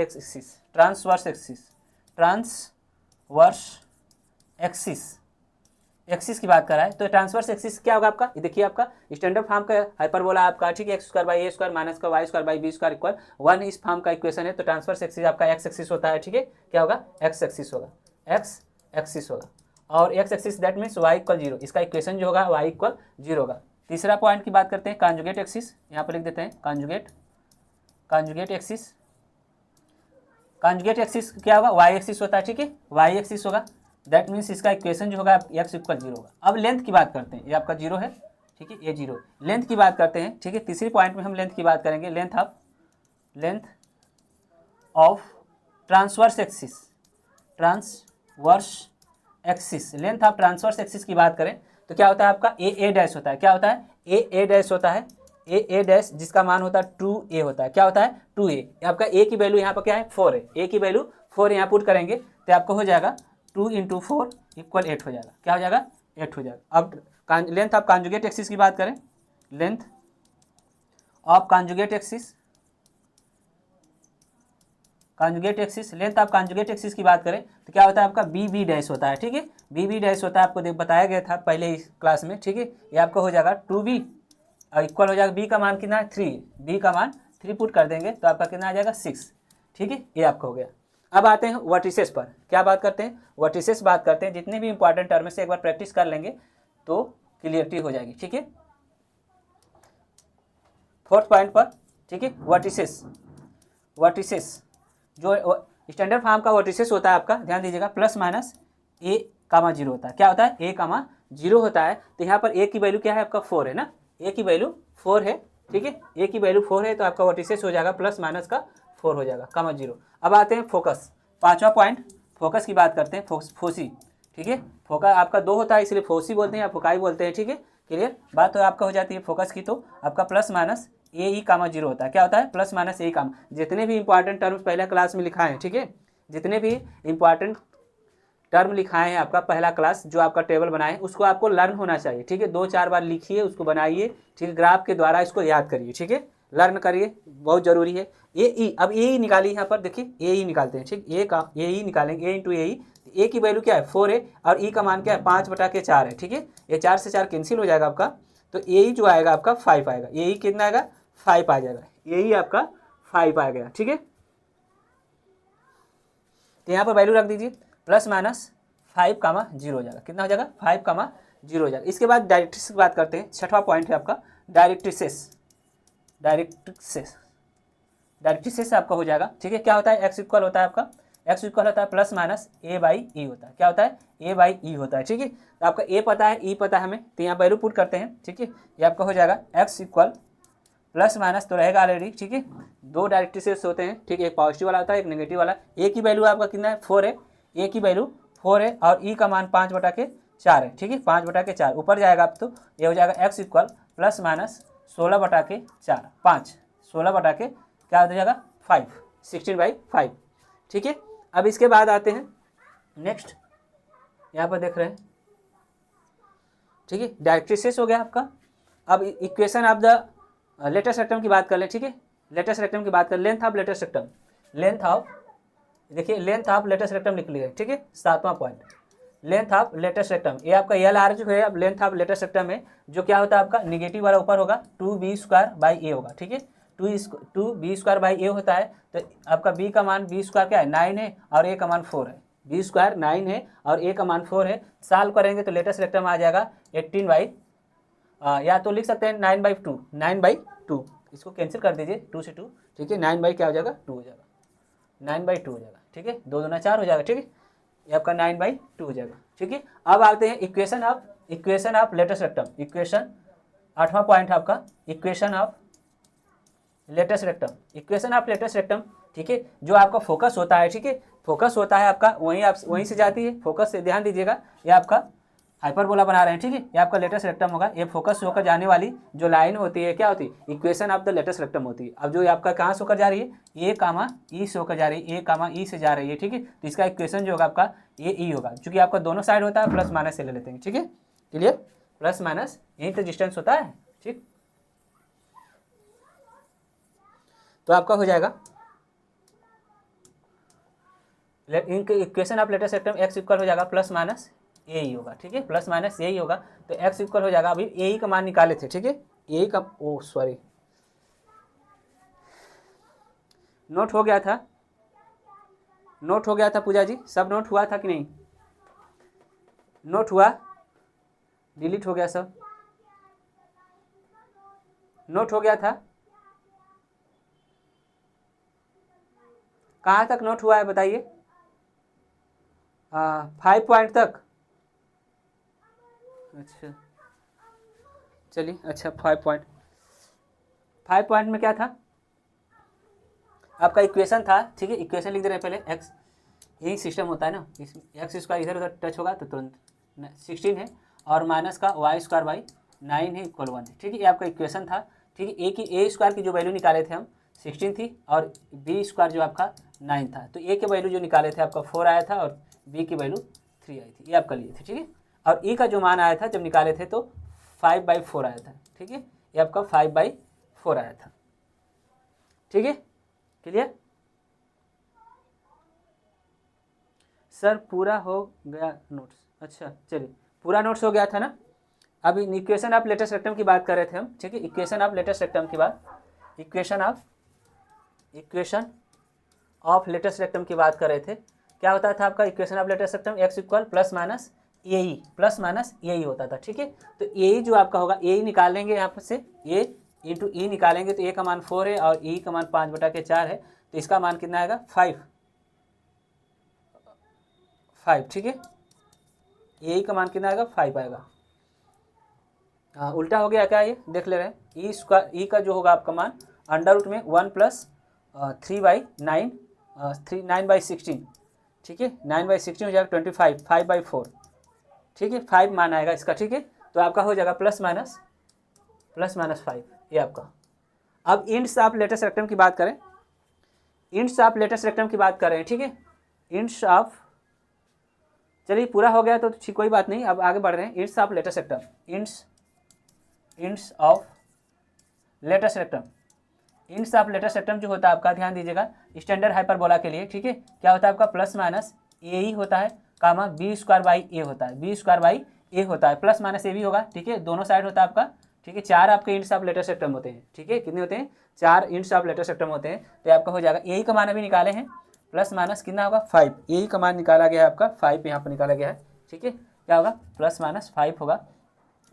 एक्सिस की बात कर रहा है। तो ट्रांसवर्स एक्सिस क्या होगा आपका, ये देखिए आपका स्टैंडर्ड फॉर्म का हाइपरबोला आपका, ठीक है, x square by A square minus का y square by b square equal 1 इस फॉर्म का इक्वेशन है। तो ट्रांसवर्स एक्सिस आपका एक्स एक्सिस होता है, ठीक है। क्या होगा, एक्स एक्सिस होगा और X axis that means Y equal 0। इसका इक्वेशन जो होगा वाई इक्वल 0 होगा। तीसरा पॉइंट की बात करते हैं, कॉन्जुगेट एक्सिस। यहाँ पर लिख देते हैं कॉन्जुगेट एक्सिस क्या होगा, वाई एक्सिस होता है, ठीक है, वाई एक्सिस होगा। दैट मीन्स इसका इक्वेशन जो होगा एक्स इक्वल 0 होगा। अब लेंथ की बात करते हैं, ये आपका 0 है, ठीक है, ये 0। लेंथ की बात करते हैं, ठीक है। तीसरी पॉइंट में हम लेंथ की बात करेंगे, length of transverse length of transverse axis की बात करें तो क्या होता है आपका ए डैश होता है। क्या होता है, ए डैश होता है, ए डैश जिसका मान होता है 2a होता है। क्या होता है 2a। आपका ए की वैल्यू यहाँ पर क्या है 4 है, ए की वैल्यू 4 यहाँ पुट करेंगे तो आपको हो जाएगा 2 × 4 = 8 हो जाएगा। क्या हो जाएगा, 8 हो जाएगा। अब लेंथ ऑफ कॉन्जुगेट एक्सिस की बात करें, लेंथ ऑफ कॉन्जुगेट एक्सिस की बात करें तो क्या होता है आपका बी डैश होता है, ठीक है, बी डैश होता है। आपको बताया गया था पहले इस क्लास में, ठीक है। ये आपको हो जाएगा 2b और इक्वल हो जाएगा बी का मान कितना है 3, बी का मान 3 पुट कर देंगे तो आपका कितना आ जाएगा 6, ठीक है। ये आपका हो गया। अब आते हैं वर्टिसेस पर। क्या बात करते हैं, वर्टिसेस बात करते हैं। जितने भी इंपॉर्टेंट टर्म से एक बार प्रैक्टिस कर लेंगे तो क्लियरिटी हो जाएगी, ठीक है। फोर्थ पॉइंट पर, ठीक है, वर्टिसेस जो स्टैंडर्ड फॉर्म का वर्टिसेस होता है आपका, ध्यान दीजिएगा, प्लस माइनस a,0 होता है। क्या होता है, a,0 होता है। तो यहाँ पर a की वैल्यू क्या है आपका 4 है ना, a की वैल्यू 4 है, ठीक है, a की वैल्यू 4 है तो आपका वर्टिसेस हो जाएगा प्लस माइनस का 4 हो जाएगा, 0। अब आते हैं फोकस, पांचवा पॉइंट, फोकस की बात करते हैं। फोसी, ठीक है, फोका आपका 2 होता है इसलिए फोसी बोलते हैं या फोकाई बोलते हैं, ठीक है। क्लियर बात तो आपका हो जाती है फोकस की। तो आपका प्लस माइनस a,0 होता है। क्या होता है, प्लस माइनस a, जितने भी इंपॉर्टेंट टर्म्स पहले क्लास में लिखा है, ठीक है, जितने भी इंपॉर्टेंट टर्म लिखाए हैं आपका पहला क्लास जो आपका टेबल बनाए उसको आपको लर्न होना चाहिए, ठीक है। 2-4 बार लिखिए, उसको बनाइए, ठीक है, ग्राफ के द्वारा इसको याद करिए, ठीक है, लर्न करिए, बहुत जरूरी है। अब ए निकालिए, यहाँ पर देखिए ए निकालते हैं, ठीक, ए निकालेंगे, ए × ए, ए की वैल्यू क्या है 4 है और ई का मान क्या है 5/4 है, ठीक है। ये 4 से 4 कैंसिल हो जाएगा आपका, तो ए जो आएगा आपका 5 आएगा, ए कितना आएगा 5 आ जाएगा, ए आपका 5 आ गया, ठीक है। तो यहाँ पर वैल्यू रख दीजिए प्लस माइनस 5,0 हो जाएगा। कितना हो जाएगा 5,0 हो जाएगा। इसके बाद डायरेक्ट्रिक्स की बात करते हैं। छठवां पॉइंट है आपका डायरेक्ट्रिक्स आपका हो जाएगा, ठीक है। क्या होता है, एक्स इक्वल होता है आपका, एक्स इक्वल होता है प्लस माइनस a/e होता है। क्या होता है, a/e होता है, ठीक है। तो आपका a पता है, e पता है हमें, तो यहाँ वैल्यू पुट करते हैं, ठीक है। ये आपका हो जाएगा एक्स इक्वल प्लस माइनस तो रहेगा ऑलरेडी, ठीक है। 2 डायरेक्ट्रिक्स होते हैं, ठीक है, एक पॉजिटिव वाला होता है एक नेगेटिव वाला। ए की वैल्यू आपका कितना है 4 है, ए की वैल्यू 4 है और ई का मान 5/4 है, ठीक है, 5/4 ऊपर जाएगा आप तो ये हो जाएगा एक्स इक्वल प्लस माइनस 16/4 5 16 क्या हो जाएगा 5 16/5, ठीक है। अब इसके बाद आते हैं नेक्स्ट, यहाँ पर देख रहे हैं, ठीक है, डायरेक्ट्रिक्स हो गया आपका। अब equation of the latus rectum की बात कर लें, ठीक है, लेटेस्ट रेक्टम की बात कर, लेंथ ऑफ लेटेस्ट रेक्टम, देखिए लेंथ ऑफ लेटेस्ट रेक्टम लिख लिए, ठीक है। 7वां point, length of latus rectum, ये आपका LR जो है अब लेंथ ऑफ लेटेस्ट रेक्टम है, जो क्या होता है आपका निगेटिव वाला ऊपर होगा 2b² होगा, ठीक है, 2b² होता है। तो आपका b का मान b² क्या है 9 है और a का मान 4 है, बी स्क्वायर 9 है और ए का मान 4 है। सॉल्व करेंगे तो लेटेस्ट रेक्टम आ जाएगा 18 या तो लिख सकते हैं 9/2, 9/2 इसको कैंसिल कर दीजिए 2 से 2, ठीक है। 9 बाई क्या हो जाएगा 2 हो जाएगा, 9/2 हो जाएगा, ठीक है। 2 दूना 4 हो जाएगा, ठीक है। ये आपका 9/2 हो जाएगा, ठीक है। अब आते हैं equation of latus rectum. Equation 8वां पॉइंट है आपका इक्वेशन ऑफ लेटेस्ट रेक्टम, ठीक है। जो आपका फोकस होता है, ठीक है, फोकस होता है आपका वहीं से जाती है। फोकस से ध्यान दीजिएगा, ये आपका हाइपरबोला बना रहे हैं, ठीक है। ये आपका लेटेस्ट रेक्टम होगा। ये फोकस होकर जाने वाली जो लाइन होती है क्या होती है, equation of the latus rectum होती है। अब जो आपका कहाँ से होकर जा रही है, ए कामा ई से होकर जा रही है, ए कामा ई से जा रही है, ठीक है। तो इसका इक्वेशन जो होगा आपका ए ई होगा, चूंकि आपका दोनों साइड होता है प्लस माइनस से ले लेते हैं, ठीक है। क्लियर, प्लस माइनस यहीं तो डिस्टेंस होता है, ठीक। तो आपका हो जाएगा इनके equation of latus rectum x equal हो जाएगा प्लस माइनस ए ही होगा, ठीक है। प्लस माइनस ए ही होगा तो एक्स इक्वल हो जाएगा, अभी ए ही का मान निकाले थे, ठीक है। ए ही का सॉरी नोट हो गया था पूजा जी, सब नोट हुआ था कि नहीं? नोट हुआ, डिलीट हो गया, सब नोट हो गया था। कहाँ तक नोट हुआ है बताइए? 5 पॉइंट तक, अच्छा चलिए, अच्छा 5 पॉइंट में क्या था आपका इक्वेशन था, ठीक है। इक्वेशन लिख दे रहे हैं पहले, एक्स यही सिस्टम होता है ना, इसमें एक्स स्क्वायर इधर उधर टच होगा तो तुरंत 16 है और माइनस का वाई स्क्वायर बाई 9 है इक्वल 1 है, ठीक है। ये आपका इक्वेशन था, ठीक है। ए स्क्वायर की जो वैल्यू निकाले थे हम 16 थी और बी स्क्वायर जो आपका 9 था, तो ए के वैल्यू जो निकाले थे आपका 4 आया था और बी की वैल्यू 3 आई थी, ये आपका लिए थे, ठीक है। और ई का जो मान आया था जब निकाले थे तो 5/4 आया था, ठीक है। ये आपका 5/4 आया था, ठीक है। क्लियर सर, पूरा हो गया नोट्स? अच्छा चलिए, पूरा नोट्स हो गया था ना। अब इक्वेशन ऑफ लेटेस्ट रेक्टम की बात कर रहे थे हम, ठीक है। इक्वेशन ऑफ लेटेस्ट रेक्टम की बात, इक्वेशन ऑफ लेटेस्ट रेक्टम की बात कर रहे थे। क्या होता था आपका equation of latus rectum, x equal plus minus a e होता था, ठीक है। तो ए ई जो आपका होगा, ए ई निकालेंगे यहाँ पर से, ए इंटू ई निकालेंगे तो ए का मान 4 है और ई का मान 5/4 है, तो इसका मान कितना आएगा 5, ठीक है। ए का मान कितना आएगा 5 आएगा। हाँ उल्टा हो गया क्या, ये देख ले रहे हैं। ई स्क्वायर ई का जो होगा आपका मान अंडर रूट में 1 + 3/9 9/16, ठीक है। 9/16 हो जाएगा 25, 5/4, ठीक है। 5 मान आएगा इसका, ठीक है। तो आपका हो जाएगा प्लस माइनस 5 ये आपका। अब इंड्स ऑफ लेटेस्ट रेक्टम की बात करें, ठीक है। इंड्स ऑफ, चलिए पूरा हो गया तो कोई बात नहीं, अब आगे बढ़ रहे हैं। Ends of latus rectum, ends of latus rectum जो होता है आपका, ध्यान दीजिएगा, स्टैंडर्ड हाइपरबोला के लिए, ठीक है। क्या होता है आपका प्लस माइनस ए ही होता है, कामा बी स्क्वायर बाई ए होता है, प्लस माइनस ए भी होगा, ठीक है। दोनों साइड होता है आपका, ठीक है। 4 आपके इंड्स ऑफ लेटेस्ट रेक्टम होते हैं, ठीक है। कितने होते हैं? 4 इंड्स ऑफ लेटेस्ट रेक्टम होते हैं। तो आपका हो जाएगा ए का मान अभी निकाले हैं, प्लस माइनस कितना होगा 5, ए का मान निकाला गया है आपका 5 यहाँ पर निकाला गया है, ठीक है। क्या होगा प्लस माइनस 5 होगा।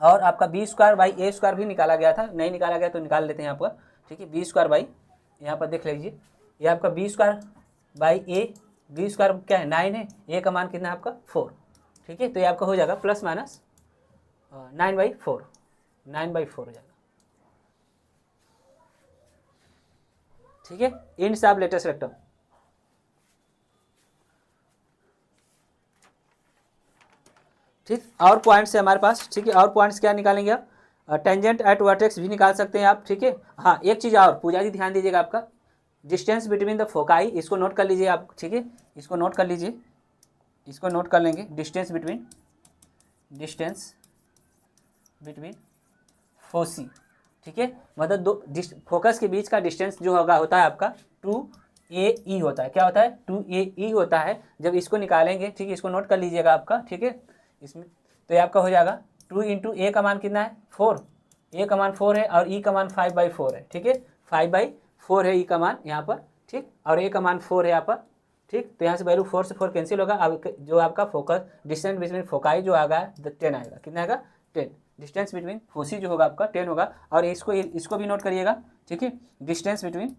और आपका B square by A square भी निकाला गया था, नहीं निकाला गया तो निकाल लेते हैं यहाँ पर, ठीक है। बी स्क्वायर बाई, यहाँ पर देख लीजिए, ये आपका B square by A, B square क्या है 9 है, ए का मान कितना है आपका 4, ठीक है। तो ये आपका हो जाएगा प्लस माइनस 9/4 हो जाएगा, ठीक है। इंड्स ऑफ लेटेस्ट रेक्टम, ठीक। और पॉइंट्स है हमारे पास, ठीक है। और पॉइंट्स क्या निकालेंगे आप? टेंजेंट एट वर्टेक्स भी निकाल सकते हैं आप, ठीक है। हाँ एक चीज़ और पूजा जी ध्यान दीजिएगा, आपका डिस्टेंस बिटवीन द फोकाई, इसको नोट कर लीजिए आप, ठीक है। इसको नोट कर लीजिए, इसको नोट कर लेंगे। डिस्टेंस बिटवीन फोसी, ठीक है। मतलब दो फोकस के बीच का डिस्टेंस जो होता है आपका 2AE होता है। क्या होता है? 2AE होता है। जब इसको निकालेंगे, ठीक है, इसको नोट कर लीजिएगा आपका, ठीक है। इसमें तो ये आपका हो जाएगा 2 × ए का मान कितना है 4, ए का मान 4 है और ई का मान 5/4 है, ठीक है। 5/4 है ई का मान यहाँ पर, ठीक। और ए का मान 4 है यहाँ पर, ठीक। तो यहाँ से वैल्यू 4 से 4 कैंसिल होगा। अब जो आपका फोकस डिस्टेंस बिटवीन फोकाई जो आएगा 10 आएगा। कितना आएगा? 10। डिस्टेंस बिटवीन फोसी जो होगा आपका 10 होगा। और इसको भी नोट करिएगा, ठीक है। डिस्टेंस बिटवीन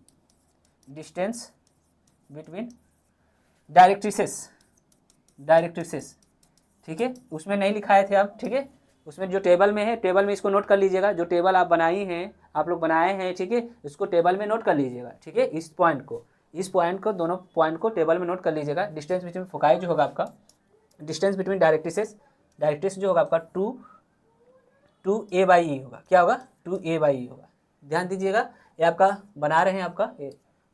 डायरेक्ट्रिसेस, ठीक है, उसमें नहीं लिखाए थे आप, ठीक है। उसमें जो टेबल में है, टेबल में इसको नोट कर लीजिएगा। जो टेबल आप आप लोग बनाए हैं, ठीक है, इसको टेबल में नोट कर लीजिएगा, ठीक है। इस पॉइंट को दोनों पॉइंट को टेबल में नोट कर लीजिएगा। डिस्टेंस बिटवीन फोकाई जो होगा आपका, डिस्टेंस बिटवीन डायरेक्ट्रिस जो होगा आपका 2a/e होगा। क्या होगा? 2a/e होगा। ध्यान दीजिएगा, ये आपका बना रहे हैं, आपका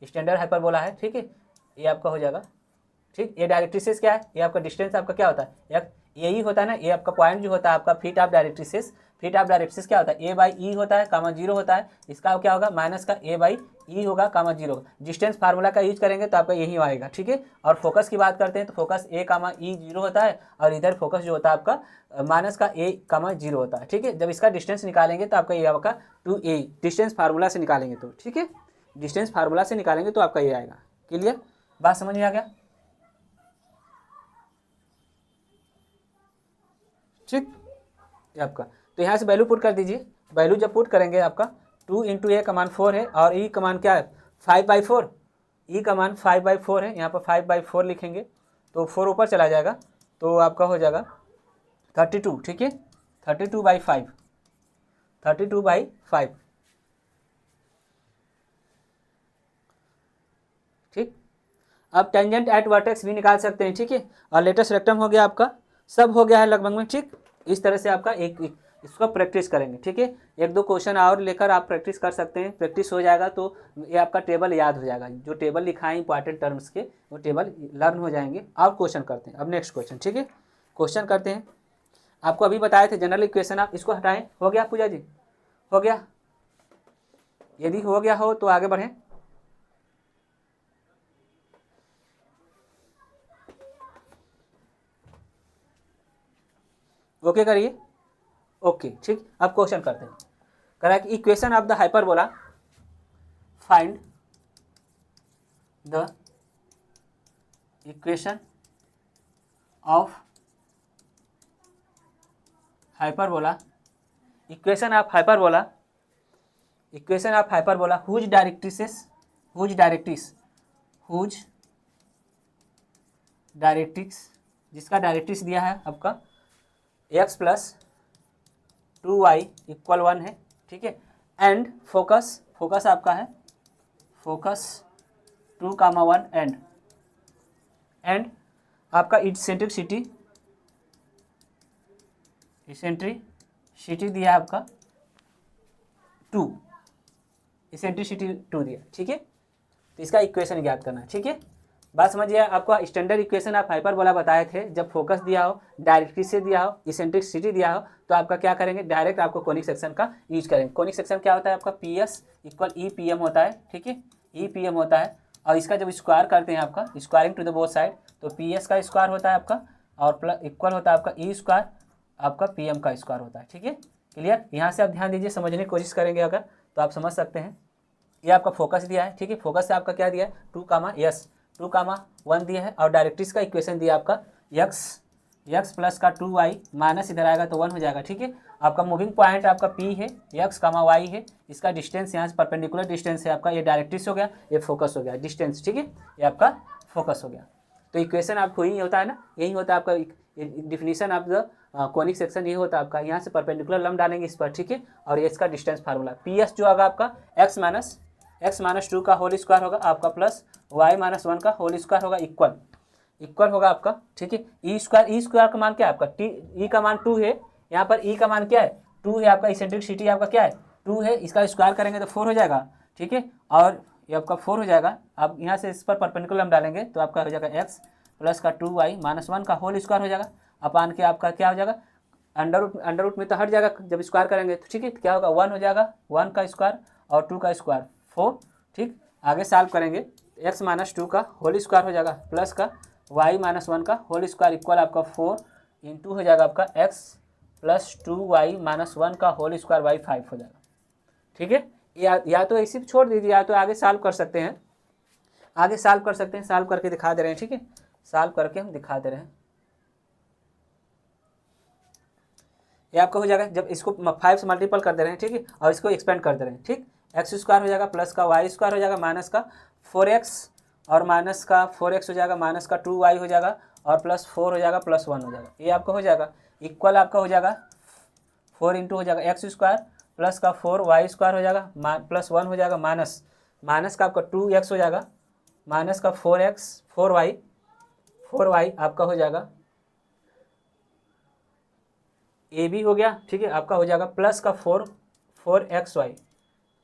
स्टैंडर्ड हाइपरबोला है, ठीक है। ये आपका हो जाएगा, ठीक। ये डायरेक्ट्रिसेस क्या है? ये आपका डिस्टेंस आपका क्या होता है? यही होता है ना, ये आपका पॉइंट जो होता है आपका फीट ऑफ डायरेक्ट्रिसेस क्या होता है? a/e होता है, कामा 0 होता है। इसका क्या होगा? माइनस का a/e होगा, कामा 0 होगा। डिस्टेंस फार्मूला का यूज करेंगे तो आपका यही आएगा, ठीक है। और फोकस की बात करते हैं तो फोकस a, e 0 होता है, और इधर फोकस जो होता है आपका माइनस का a, 0 होता है, ठीक है। जब इसका डिस्टेंस निकालेंगे तो आपका ये आपका 2a, डिस्टेंस फार्मूला से निकालेंगे तो, ठीक है। डिस्टेंस फार्मूला से निकालेंगे तो आपका ये आएगा। क्लियर? बात समझ में आ गया? ठीक, ये आपका। तो यहाँ से वैल्यू पुट कर दीजिए। वैल्यू जब पुट करेंगे आपका 2 × a का मान 4 है, और e का मान क्या है? 5/4। e का मान 5/4 है, यहाँ पर 5/4 लिखेंगे तो 4 ऊपर चला जाएगा, तो आपका हो जाएगा 32, ठीक है। 32/5, 32/5, ठीक। अब टेंजेंट एट वर्टेक्स भी निकाल सकते हैं, ठीक है। और लेटेस्ट रेक्टम हो गया आपका, सब हो गया है लगभग में, ठीक। इस तरह से आपका इसको प्रैक्टिस करेंगे, ठीक है। 1-2 क्वेश्चन और लेकर आप प्रैक्टिस कर सकते हैं। प्रैक्टिस हो जाएगा तो ये आपका टेबल याद हो जाएगा। जो टेबल लिखा है इंपॉर्टेंट टर्म्स के, वो टेबल लर्न हो जाएंगे। और क्वेश्चन करते हैं अब, नेक्स्ट क्वेश्चन, ठीक है। क्वेश्चन करते हैं। आपको अभी बताए थे जनरल इक्वेशन, आप इसको हटाएं। हो गया पूजा जी? हो गया? यदि हो गया हो तो आगे बढ़ें। ओके करिए, ओके, ठीक। अब क्वेश्चन करते हैं। कह रहा है कि equation of the hyperbola, find the equation of hyperbola, equation of hyperbola whose directrix, जिसका डायरेक्ट्रिक्स दिया है आपका x + 2y = 1 है, ठीक है। एंड फोकस आपका है, फोकस 2, 1 एंड आपका इसेंट्रिसिटी दिया है आपका 2, इसेंट्रिसिटी 2 दिया, ठीक है। तो इसका इक्वेशन ज्ञात करना है, ठीक है। बात समझिए। आपको स्टैंडर्ड इक्वेशन आप हाइपरबोला बताए थे, जब फोकस दिया हो, डायरेक्ट्रिक्स से दिया हो, इसेंट्रिसिटी दिया हो, तो आपका क्या करेंगे? डायरेक्ट आपको कोनिक सेक्शन का यूज करेंगे। कोनिक सेक्शन क्या होता है आपका? PS = EPM होता है, ठीक है। EPM होता है, और इसका जब स्क्वायर करते हैं आपका, squaring to the both side, तो PS का स्क्वायर होता है आपका, और प्लस इक्वल होता है आपका E² आपका PM का स्क्वायर होता है, ठीक है। क्लियर? यहाँ से आप ध्यान दीजिए, समझने की कोशिश करेंगे अगर तो आप समझ सकते हैं। ये आपका फोकस दिया है, ठीक है। फोकस से आपका क्या दिया है? 2, 1 दिया है, और डायरेक्ट्रिक्स का इक्वेशन दिया आपका x + 2y माइनस इधर आएगा तो 1 हो जाएगा, ठीक है। आपका मूविंग पॉइंट आपका P है, x, y है। इसका डिस्टेंस यहाँ से परपेंडिकुलर डिस्टेंस है आपका, ये डायरेक्ट्रिक्स हो गया, ये फोकस हो गया, डिस्टेंस, ठीक है। ये आपका फोकस हो गया। तो इक्वेशन आपको यही होता है ना, यही होता है आपका definition of the conic section, ये होता है आपका। यहाँ से परपेंडिकुलर लंब डालेंगे इस पर, ठीक है। और ये इसका डिस्टेंस फार्मूला PS जो होगा आपका x - 2 का होल स्क्वायर होगा आपका, प्लस y - 1 का होल स्क्वायर होगा, इक्वल होगा आपका, ठीक है। ई स्क्वायर का मान क्या है आपका? E का मान 2 है, यहाँ पर E का मान क्या है? 2 है आपका। इसेंट्रिसिटी आपका क्या है? 2 है। इसका स्क्वायर करेंगे तो 4 हो जाएगा, ठीक है। और ये आपका 4 हो जाएगा। अब यहाँ से इस पर परपेंडिकुलर हम डालेंगे तो आपका हो जाएगा x + 2y - 1 का होल स्क्वायर हो जाएगा, अपान के आपका क्या हो जाएगा? अंडर रूट में तो हट जाएगा जब स्क्वायर करेंगे, तो ठीक है। क्या होगा? 1 हो जाएगा, 1 का स्क्वायर और 2 का स्क्वायर 4, ठीक। आगे सॉल्व करेंगे, x - 2 का होल स्क्वायर हो जाएगा, प्लस का y - 1 का होल स्क्वायर इक्वल आपका 4 × हो जाएगा आपका x + 2y - 1 का होल स्क्वायर बाई 5 हो जाएगा, ठीक है। या तो ऐसे छोड़ दीजिए, या तो आगे सॉल्व कर सकते हैं। आगे सॉल्व कर सकते हैं, सॉल्व करके दिखा दे रहे हैं, ठीक है, सॉल्व करके हम दिखा दे रहे हैं। ये आपका हो जाएगा, जब इसको 5 से मल्टीपल कर दे रहे हैं, ठीक है, और इसको एक्सपेंड कर दे रहे हैं, ठीक, एक्स स्क्वायर हो जाएगा प्लस का वाई स्क्वायर हो जाएगा माइनस का 4x और माइनस का 4x हो जाएगा माइनस का 2y हो जाएगा और प्लस 4 हो जाएगा प्लस 1 हो जाएगा। ये आपका हो जाएगा इक्वल आपका हो जाएगा 4 इंटू हो जाएगा एक्स स्क्वायर प्लस का 4y स्क्वायर हो जाएगा प्लस 1 हो जाएगा माइनस माइनस का आपका 2x हो जाएगा माइनस का 4y आपका हो जाएगा ए बी हो गया, ठीक है, आपका हो जाएगा प्लस का 4xy,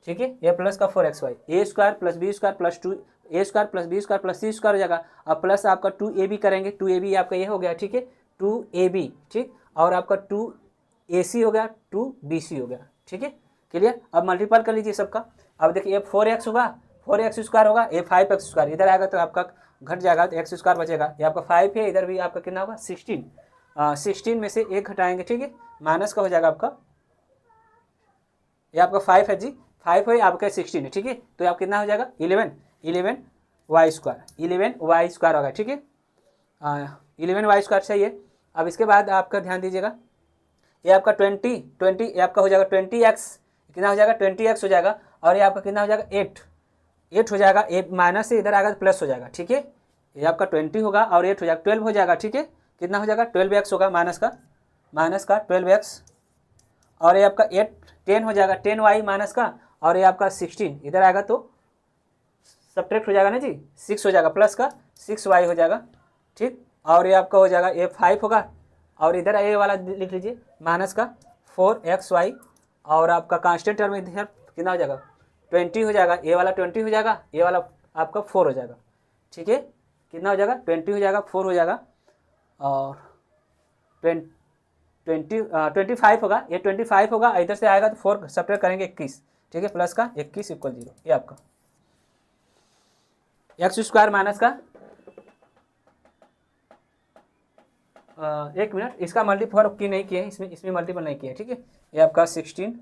ठीक है, ये प्लस का 4xy, a square plus b square plus 2 a square plus b square plus c square हो जाएगा। अब प्लस आपका 2ab करेंगे, 2ab आपका ये हो गया, ठीक है, 2ab, ठीक, और आपका 2ac हो गया, 2bc हो गया, ठीक है, क्लियर। अब मल्टीपल कर लीजिए सबका। अब देखिए ये 4x होगा, 4x स्क्वायर होगा, ये 5x स्क्वायर इधर आएगा तो आपका घट जाएगा तो एक्स स्क्वायर बचेगा। ये आपका 5 है, इधर भी आपका कितना होगा 16, 16 में से 1 घटाएंगे, ठीक है, माइनस का हो जाएगा आपका, ये आपका 5 है जी, 5 है आपका 16 है, ठीक है, तो आप कितना हो जाएगा 11y स्क्वायर होगा, ठीक है, 11y स्क्वायर चाहिए। अब इसके बाद आपका ध्यान दीजिएगा, ये आपका 20 ये आपका हो जाएगा 20x, कितना हो जाएगा 20x हो जाएगा, और ये आपका कितना हो जाएगा 8 हो जाएगा, 8 माइनस से इधर आएगा तो प्लस हो जाएगा, ठीक है, ये आपका 20 होगा और 8 हो जाएगा 12 हो जाएगा, ठीक है, कितना हो जाएगा 12x होगा माइनस का 12x, और ये आपका 10 हो जाएगा 10y माइनस का, और ये आपका 16 इधर आएगा तो सब्ट्रैक्ट हो जाएगा ना जी, 6 हो जाएगा प्लस का 6y हो जाएगा, ठीक, और ये आपका हो जाएगा ये 5 होगा, और इधर ये वाला लिख लीजिए माइनस का 4xy, और आपका कांस्टेंट टर्म इधर कितना हो जाएगा 20 हो जाएगा, ये वाला 20 हो जाएगा, ये वाला आपका 4 हो जाएगा, ठीक है, कितना हो जाएगा 20 हो जाएगा 4 हो जाएगा, और 25 होगा, ये 25 होगा, इधर से आएगा तो 4 सब्ट्रैक्ट करेंगे 21, ठीक है, प्लस का 21 इक्वल 0, ये आपका एक्स स्क्वायर माइनस का 1 मिनट, इसका मल्टीपल की नहीं किया है, इसमें मल्टीपल नहीं किया है, ठीक है, ये आपका 16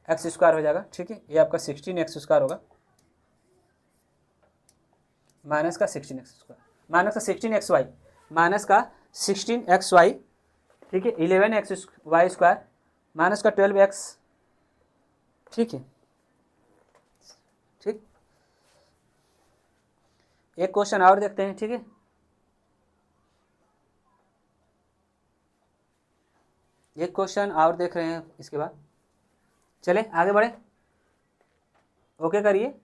एक्स स्क्वायर हो जाएगा, ठीक है, ये आपका 16 एक्स स्क्वायर होगा माइनस का 16 एक्स स्क्वायर माइनस का 16 एक्स वाई माइनस का 16 एक्स वाई, ठीक है, 11 एक्स वाई स्क्वायर माइनस का 12x, ठीक है, ठीक, एक क्वेश्चन और देखते हैं, ठीक है, एक क्वेश्चन और देख रहे हैं, इसके बाद चले आगे बढ़े, ओके करिए।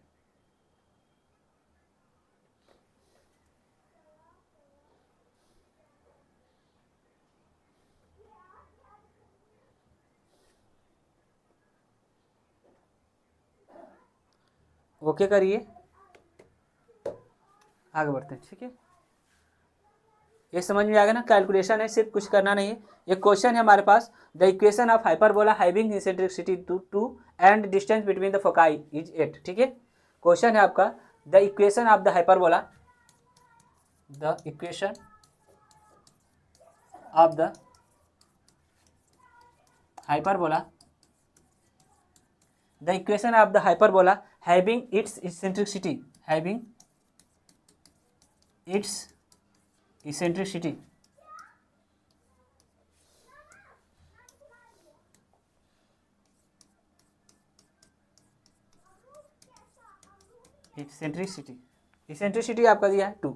ओके करिए, आगे बढ़ते हैं, ठीक है, ये समझ में आ गया ना, कैलकुलेशन है, सिर्फ कुछ करना नहीं है। एक क्वेश्चन है हमारे पास, the equation of hyperbola having eccentricity 2 and distance between the foci is 8, ठीक है, क्वेश्चन है आपका the equation of the hyperbola, the equation of the hyperbola, the equation of the hyperbola having its eccentricity eccentricity आपका दिया है 2,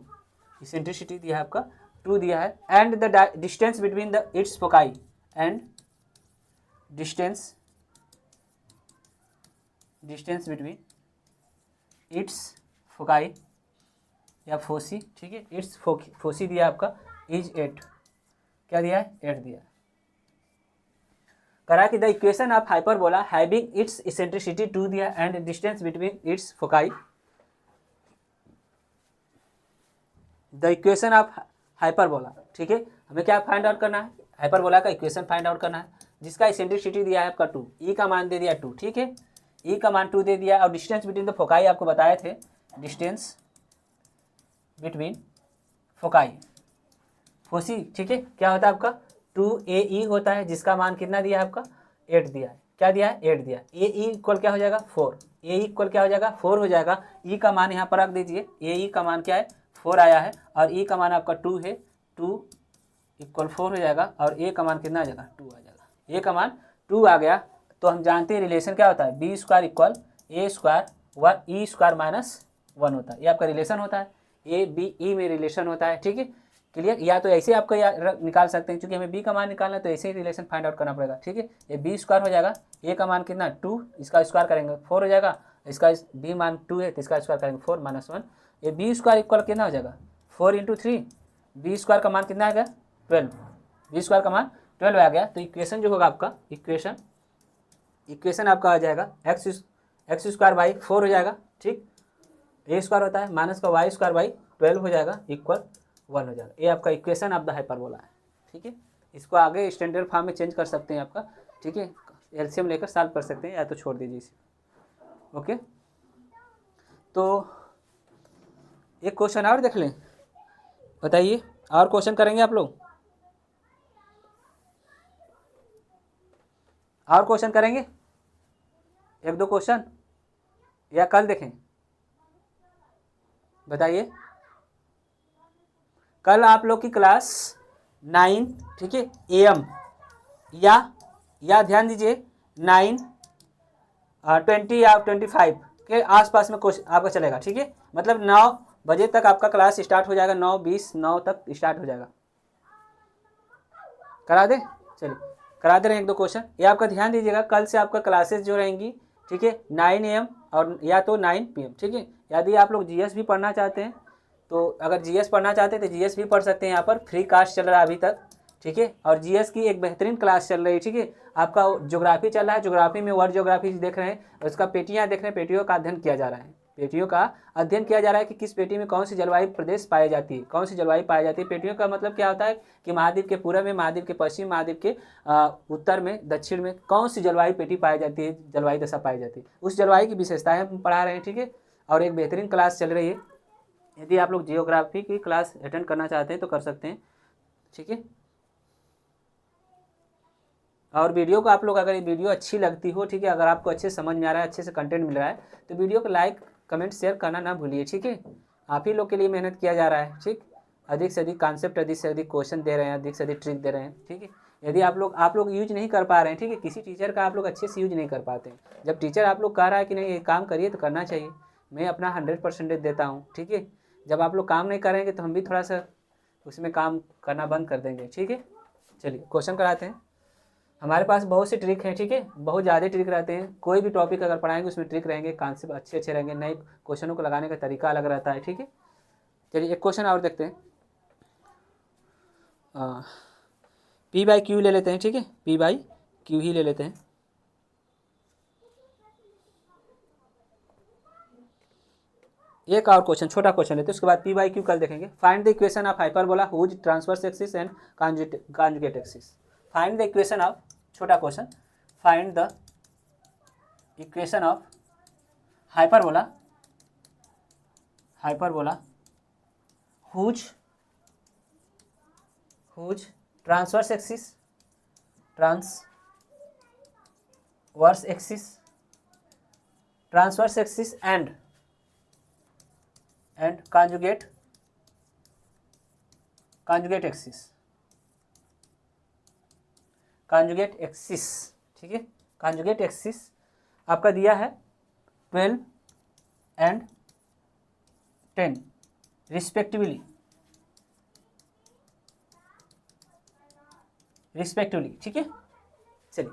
eccentricity दिया है आपका 2 दिया है, and the distance between the it's foci, and distance between its foci या foci, ठीक है, इट्स फोसी दिया आपका इज 8, क्या दिया है 8 दिया, करा कि the equation of hyperbola having its eccentricity 2 दिया and distance between its foci, the equation of hyperbola, ठीक है, हमें क्या फाइंड आउट करना है, हाइपरबोला का इक्वेशन फाइंड आउट करना है, जिसका इसेंट्रिसिटी दिया है आपका 2, ई का मान दे दिया 2, ठीक है, ई का मान 2 दे दिया, और डिस्टेंस बिटवीन द फोकाई आपको बताए थे, डिस्टेंस बिटवीन फोकाई फोसी, ठीक है, क्या होता है आपका 2AE होता है, जिसका मान कितना दिया है आपका 8 दिया है, क्या दिया है 8 दिया। ए ई इक्वल क्या हो जाएगा 4, ए ई इक्वल क्या हो जाएगा 4 हो जाएगा। ई का मान यहाँ पर रख दीजिए, ए ई का मान क्या है 4 आया है और ई का मान आपका 2 है, 2 इक्वल 4 हो जाएगा और ए का मान कितना आ जाएगा 2 आ जाएगा। ए का मान 2 आ गया तो हम जानते हैं रिलेशन क्या होता है बी स्क्वायर इक्वल ए स्क्वायर व ई स्क्वायर माइनस 1 होता है। ये आपका रिलेशन होता है, ए बी ई में रिलेशन होता है, ठीक है क्लियर। या तो ऐसे आपको निकाल सकते हैं, क्योंकि हमें बी का मान निकालना है तो ऐसे ही रिलेशन फाइंड आउट करना पड़ेगा, ठीक है। ये बी स्क्वायर हो जाएगा, ए का मान कितना 2, इसका स्क्वायर करेंगे 4 हो जाएगा, इसका बी मान 2 है तो इसका स्क्वायर करेंगे 4 माइनस 1। ये बी स्क्वायर इक्वल कितना हो जाएगा 4 इंटू 3, बी स्क्वायर का मान कितना आ गया 12, बी स्क्वायर का मान 12 आ गया। तो इक्वेशन जो होगा आपका इक्वेशन आपका आ जाएगा एक्स स्क्वायर बाई 4 हो जाएगा, ठीक। ए स्क्वायर होता है माइनस का वाई स्क्वायर बाई 12 हो जाएगा इक्वल 1 हो जाएगा। ये आपका इक्वेशन ऑफ द हाइपरबोला है, ठीक है। इसको आगे स्टैंडर्ड फॉर्म में चेंज कर सकते हैं आपका, ठीक है। एलसीएम लेकर सॉल्व कर सकते हैं या तो छोड़ दीजिए इसे, ओके। तो एक क्वेश्चन और देख लें, बताइए और क्वेश्चन करेंगे आप लोग, और क्वेश्चन करेंगे 1-2 क्वेश्चन या कल देखें, बताइए। कल आप लोग की क्लास 9, ठीक है AM या ध्यान दीजिए 9, 20 या 25 के आसपास में क्वेश्चन आपका चलेगा, ठीक है। मतलब 9 बजे तक आपका क्लास स्टार्ट हो जाएगा, 9:20 9 तक स्टार्ट हो जाएगा। करा दे, चलिए करा दे रहे हैं 1-2 क्वेश्चन। ये आपका ध्यान दीजिएगा, कल से आपका क्लासेस जो रहेंगी, ठीक है 9 AM और या तो 9 PM, ठीक है। यदि आप लोग जीएस भी पढ़ना चाहते हैं तो अगर जीएस पढ़ना चाहते हैं तो जीएस भी पढ़ सकते हैं, यहाँ पर फ्री कास्ट चल रहा है अभी तक, ठीक है। और जीएस की एक बेहतरीन क्लास चल रही है, ठीक है। आपका ज्योग्राफी चल रहा है, ज्योग्राफी में वर्ल्ड ज्योग्राफी देख रहे हैं, उसका पेटियाँ देख रहे हैं, पेटियों का अध्ययन किया जा रहा है, पेटियों का अध्ययन किया जा रहा है कि किस पेटी में कौन सी जलवायु प्रदेश पाई जाती है, कौन सी जलवायु पाई जाती है। पेटियों का मतलब क्या होता है कि महाद्वीप के पूर्व में, महाद्वीप के पश्चिम, महाद्वीप के उत्तर में, दक्षिण में कौन सी जलवायु पेटी पाई जाती है, जलवायु दशा पाई जाती है, उस जलवायु की विशेषताएं हम पढ़ा रहे हैं, ठीक है। और एक बेहतरीन क्लास चल रही है, यदि आप लोग जियोग्राफी की क्लास अटेंड करना चाहते हैं तो कर सकते हैं, ठीक है। और वीडियो को आप लोग अगर ये वीडियो अच्छी लगती हो, ठीक है, अगर आपको अच्छे समझ में आ रहा है, अच्छे से कंटेंट मिल रहा है तो वीडियो को लाइक कमेंट शेयर करना ना भूलिए, ठीक है। आप ही लोग के लिए मेहनत किया जा रहा है, ठीक। अधिक से अधिक कॉन्सेप्ट, अधिक से अधिक क्वेश्चन दे रहे हैं, अधिक से अधिक ट्रिक दे रहे हैं, ठीक है। यदि आप लोग यूज नहीं कर पा रहे हैं, ठीक है, किसी टीचर का आप लोग अच्छे से यूज नहीं कर पाते हैं, जब टीचर आप लोग कह रहा है कि नहीं ये काम करिए तो करना चाहिए। मैं अपना 100% देता हूँ, ठीक है। जब आप लोग काम नहीं करेंगे तो हम भी थोड़ा सा उसमें काम करना बंद कर देंगे, ठीक है। चलिए क्वेश्चन कराते हैं। हमारे पास बहुत से ट्रिक हैं, ठीक है, बहुत ज़्यादा ट्रिक रहते हैं। कोई भी टॉपिक अगर पढ़ाएंगे उसमें ट्रिक रहेंगे, कॉन्सेप्ट अच्छे अच्छे रहेंगे, नए क्वेश्चनों को लगाने का तरीका अलग रहता है, ठीक है। चलिए एक क्वेश्चन और देखते हैं, P/Q ले लेते हैं, ठीक है, P/Q ही ले लेते हैं। एक और क्वेश्चन, छोटा क्वेश्चन लेते हैं, उसके बाद P/Q कल देखेंगे। Find the equation of hyperbola whose transverse axis and conjugate axis. Find the equation of, छोटा question, find the equation of hyperbola whose transverse axis and conjugate axis, ठीक है। कॉन्जुगेट एक्सिस आपका दिया है 12 and 10 रिस्पेक्टिवली, ठीक है। चलिए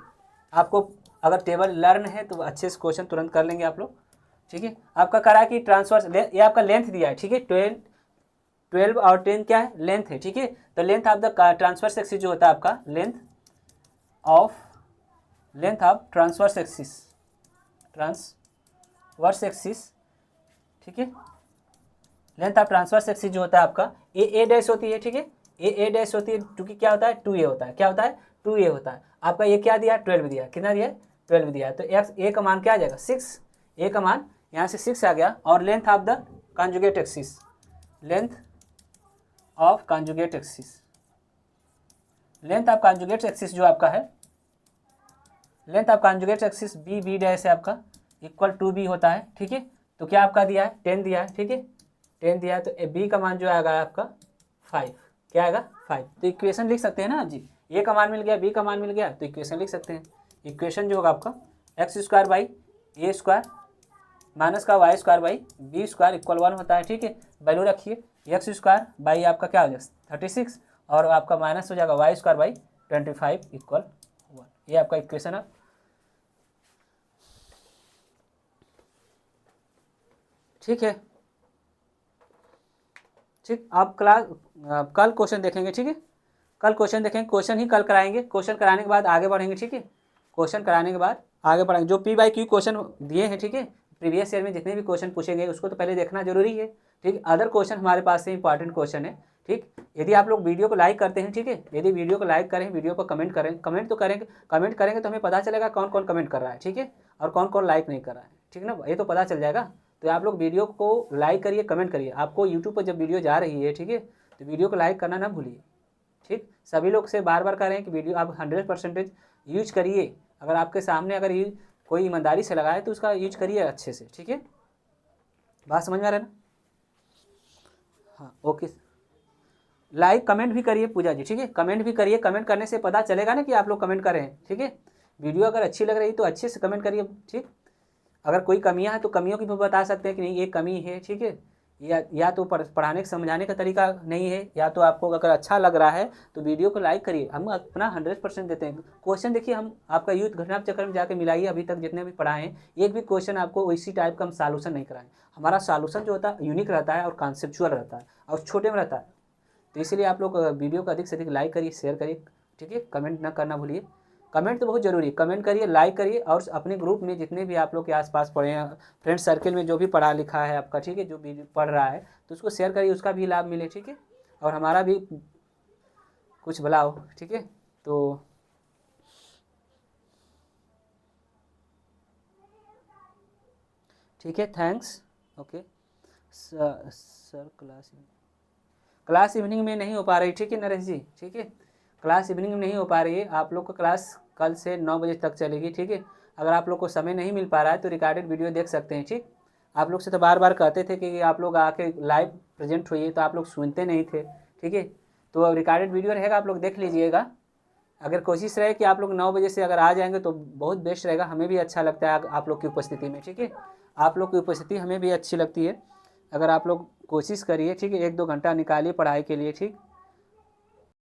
आपको अगर टेबल लर्न है तो अच्छे से क्वेश्चन तुरंत कर लेंगे आप लोग, ठीक है। आपका करा कि ट्रांसवर्स, ये आपका लेंथ दिया है, ठीक है, 12 और 10 क्या है लेंथ है, ठीक है। तो length of the transverse axis जो होता है आपका, लेंथ ऑफ ट्रांसवर्स एक्सिस, ठीक है। लेंथ ऑफ ट्रांसवर्स एक्सिस जो होता है आपका ए डैश होती है, ठीक है, ए डैश होती है, क्योंकि क्या होता है 2a होता है, क्या होता है 2a होता है। आपका ये क्या दिया 12 दिया, कितना दिया 12 दिया, तो ए का मान क्या आ जाएगा 6, ए का मान यहाँ से 6 आ गया। और length of the conjugate axis, length of conjugate axis जो आपका है, length of conjugate axis B B dash है आपका इक्वल टू बी होता है, ठीक है। तो क्या आपका दिया है 10 दिया है, ठीक है 10 दिया है, तो बी का मान जो आएगा आपका 5, क्या आएगा 5। तो इक्वेशन लिख सकते हैं ना आप जी, ए का मान मिल गया बी का मान मिल गया, तो इक्वेशन लिख सकते हैं। इक्वेशन जो होगा आपका x square by A square minus का y square by b square equal 1 होता है, ठीक है। वैल्यू रखिए एक्स स्क्वायर बाई आपका क्या हो जाएगा 36 और आपका माइनस हो जाएगा वाई स्क्वायर बाई 25 इक्वल 1। ये आपका इक्वेशन है, ठीक है। ठीक, आप कल क्वेश्चन देखेंगे, ठीक है। कल क्वेश्चन देखेंगे, क्वेश्चन ही कल कराएंगे, क्वेश्चन कराने के बाद आगे बढ़ेंगे, ठीक है। क्वेश्चन कराने के बाद आगे बढ़ेंगे, जो पी बाई क्यू क्वेश्चन दिए हैं, ठीक है। प्रीवियस ईयर में जितने भी क्वेश्चन पूछेंगे उसको तो पहले देखना जरूरी है, ठीक। अदर क्वेश्चन हमारे पास से इंपॉर्टेंट क्वेश्चन है, ठीक। यदि आप लोग वीडियो को लाइक करते हैं, ठीक है, यदि वीडियो को लाइक करें, वीडियो को कमेंट करें, कमेंट तो करेंगे, कमेंट करेंगे तो हमें पता चलेगा कौन कौन कमेंट कर रहा है, ठीक है, और कौन कौन लाइक नहीं कर रहा है, ठीक ना, ये तो पता चल जाएगा। तो आप लोग वीडियो को लाइक करिए, कमेंट करिए। आपको यूट्यूब पर जब वीडियो जा रही है, ठीक है, तो वीडियो को लाइक करना ना भूलिए, ठीक। सभी लोग से बार बार कह रहे हैं कि वीडियो आप 100% यूज करिए। अगर आपके सामने अगर कोई ईमानदारी से लगाए तो उसका यूज करिए अच्छे से, ठीक है। बात समझ में आ रहा है ना? हाँ ओके। लाइक कमेंट भी करिए पूजा जी, ठीक है, कमेंट भी करिए। कमेंट करने से पता चलेगा ना कि आप लोग कमेंट कर रहे हैं, ठीक है। वीडियो अगर अच्छी लग रही तो अच्छे से कमेंट करिए, ठीक। अगर कोई कमियां हैं तो कमियों की भी बता सकते हैं कि नहीं ये कमी है, ठीक है। या तो पढ़ाने समझाने का तरीका नहीं है, या तो आपको अगर अच्छा लग रहा है तो वीडियो को लाइक करिए। हम अपना 100% देते हैं। क्वेश्चन देखिए, हम आपका यूथ घटना चक्र में जाकर मिलाइए, अभी तक जितने भी पढ़ाए हैं एक भी क्वेश्चन आपको इसी टाइप का हम सॉल्यूशन नहीं कराएं। हमारा सॉल्यूशन जो होता है यूनिक रहता है और कॉन्सेप्चुअल रहता है और छोटे में रहता है। तो इसलिए आप लोग वीडियो को अधिक से अधिक लाइक करिए, शेयर करिए, ठीक है। कमेंट ना करना भूलिए, कमेंट तो बहुत ज़रूरी है, कमेंट करिए, लाइक करिए, और अपने ग्रुप में जितने भी आप लोग के आसपास पढ़े हैं, फ्रेंड सर्कल में जो भी पढ़ा लिखा है आपका, ठीक है, जो भी पढ़ रहा है तो उसको शेयर करिए, उसका भी लाभ मिले, ठीक है, और हमारा भी कुछ भला हो, ठीक है। तो ठीक है, thanks, okay. Sir class evening में नहीं हो पा रही, ठीक है नरेश जी, ठीक है। क्लास इवनिंग में नहीं हो पा रही है, आप लोग को क्लास कल से 9 बजे तक चलेगी, ठीक है। अगर आप लोग को समय नहीं मिल पा रहा है तो रिकॉर्डेड वीडियो देख सकते हैं, ठीक। आप लोग से तो बार बार कहते थे कि आप लोग आके लाइव प्रेजेंट होइए, तो आप लोग सुनते नहीं थे, ठीक है। तो अब रिकॉर्डेड वीडियो रहेगा, आप लोग देख लीजिएगा। अगर कोशिश रहे कि आप लोग 9 बजे से अगर आ जाएंगे तो बहुत बेस्ट रहेगा, हमें भी अच्छा लगता है आप लोग की उपस्थिति में, ठीक है। आप लोग की उपस्थिति हमें भी अच्छी लगती है। अगर आप लोग कोशिश करिए, ठीक है, 1-2 घंटा निकालिए पढ़ाई के लिए, ठीक।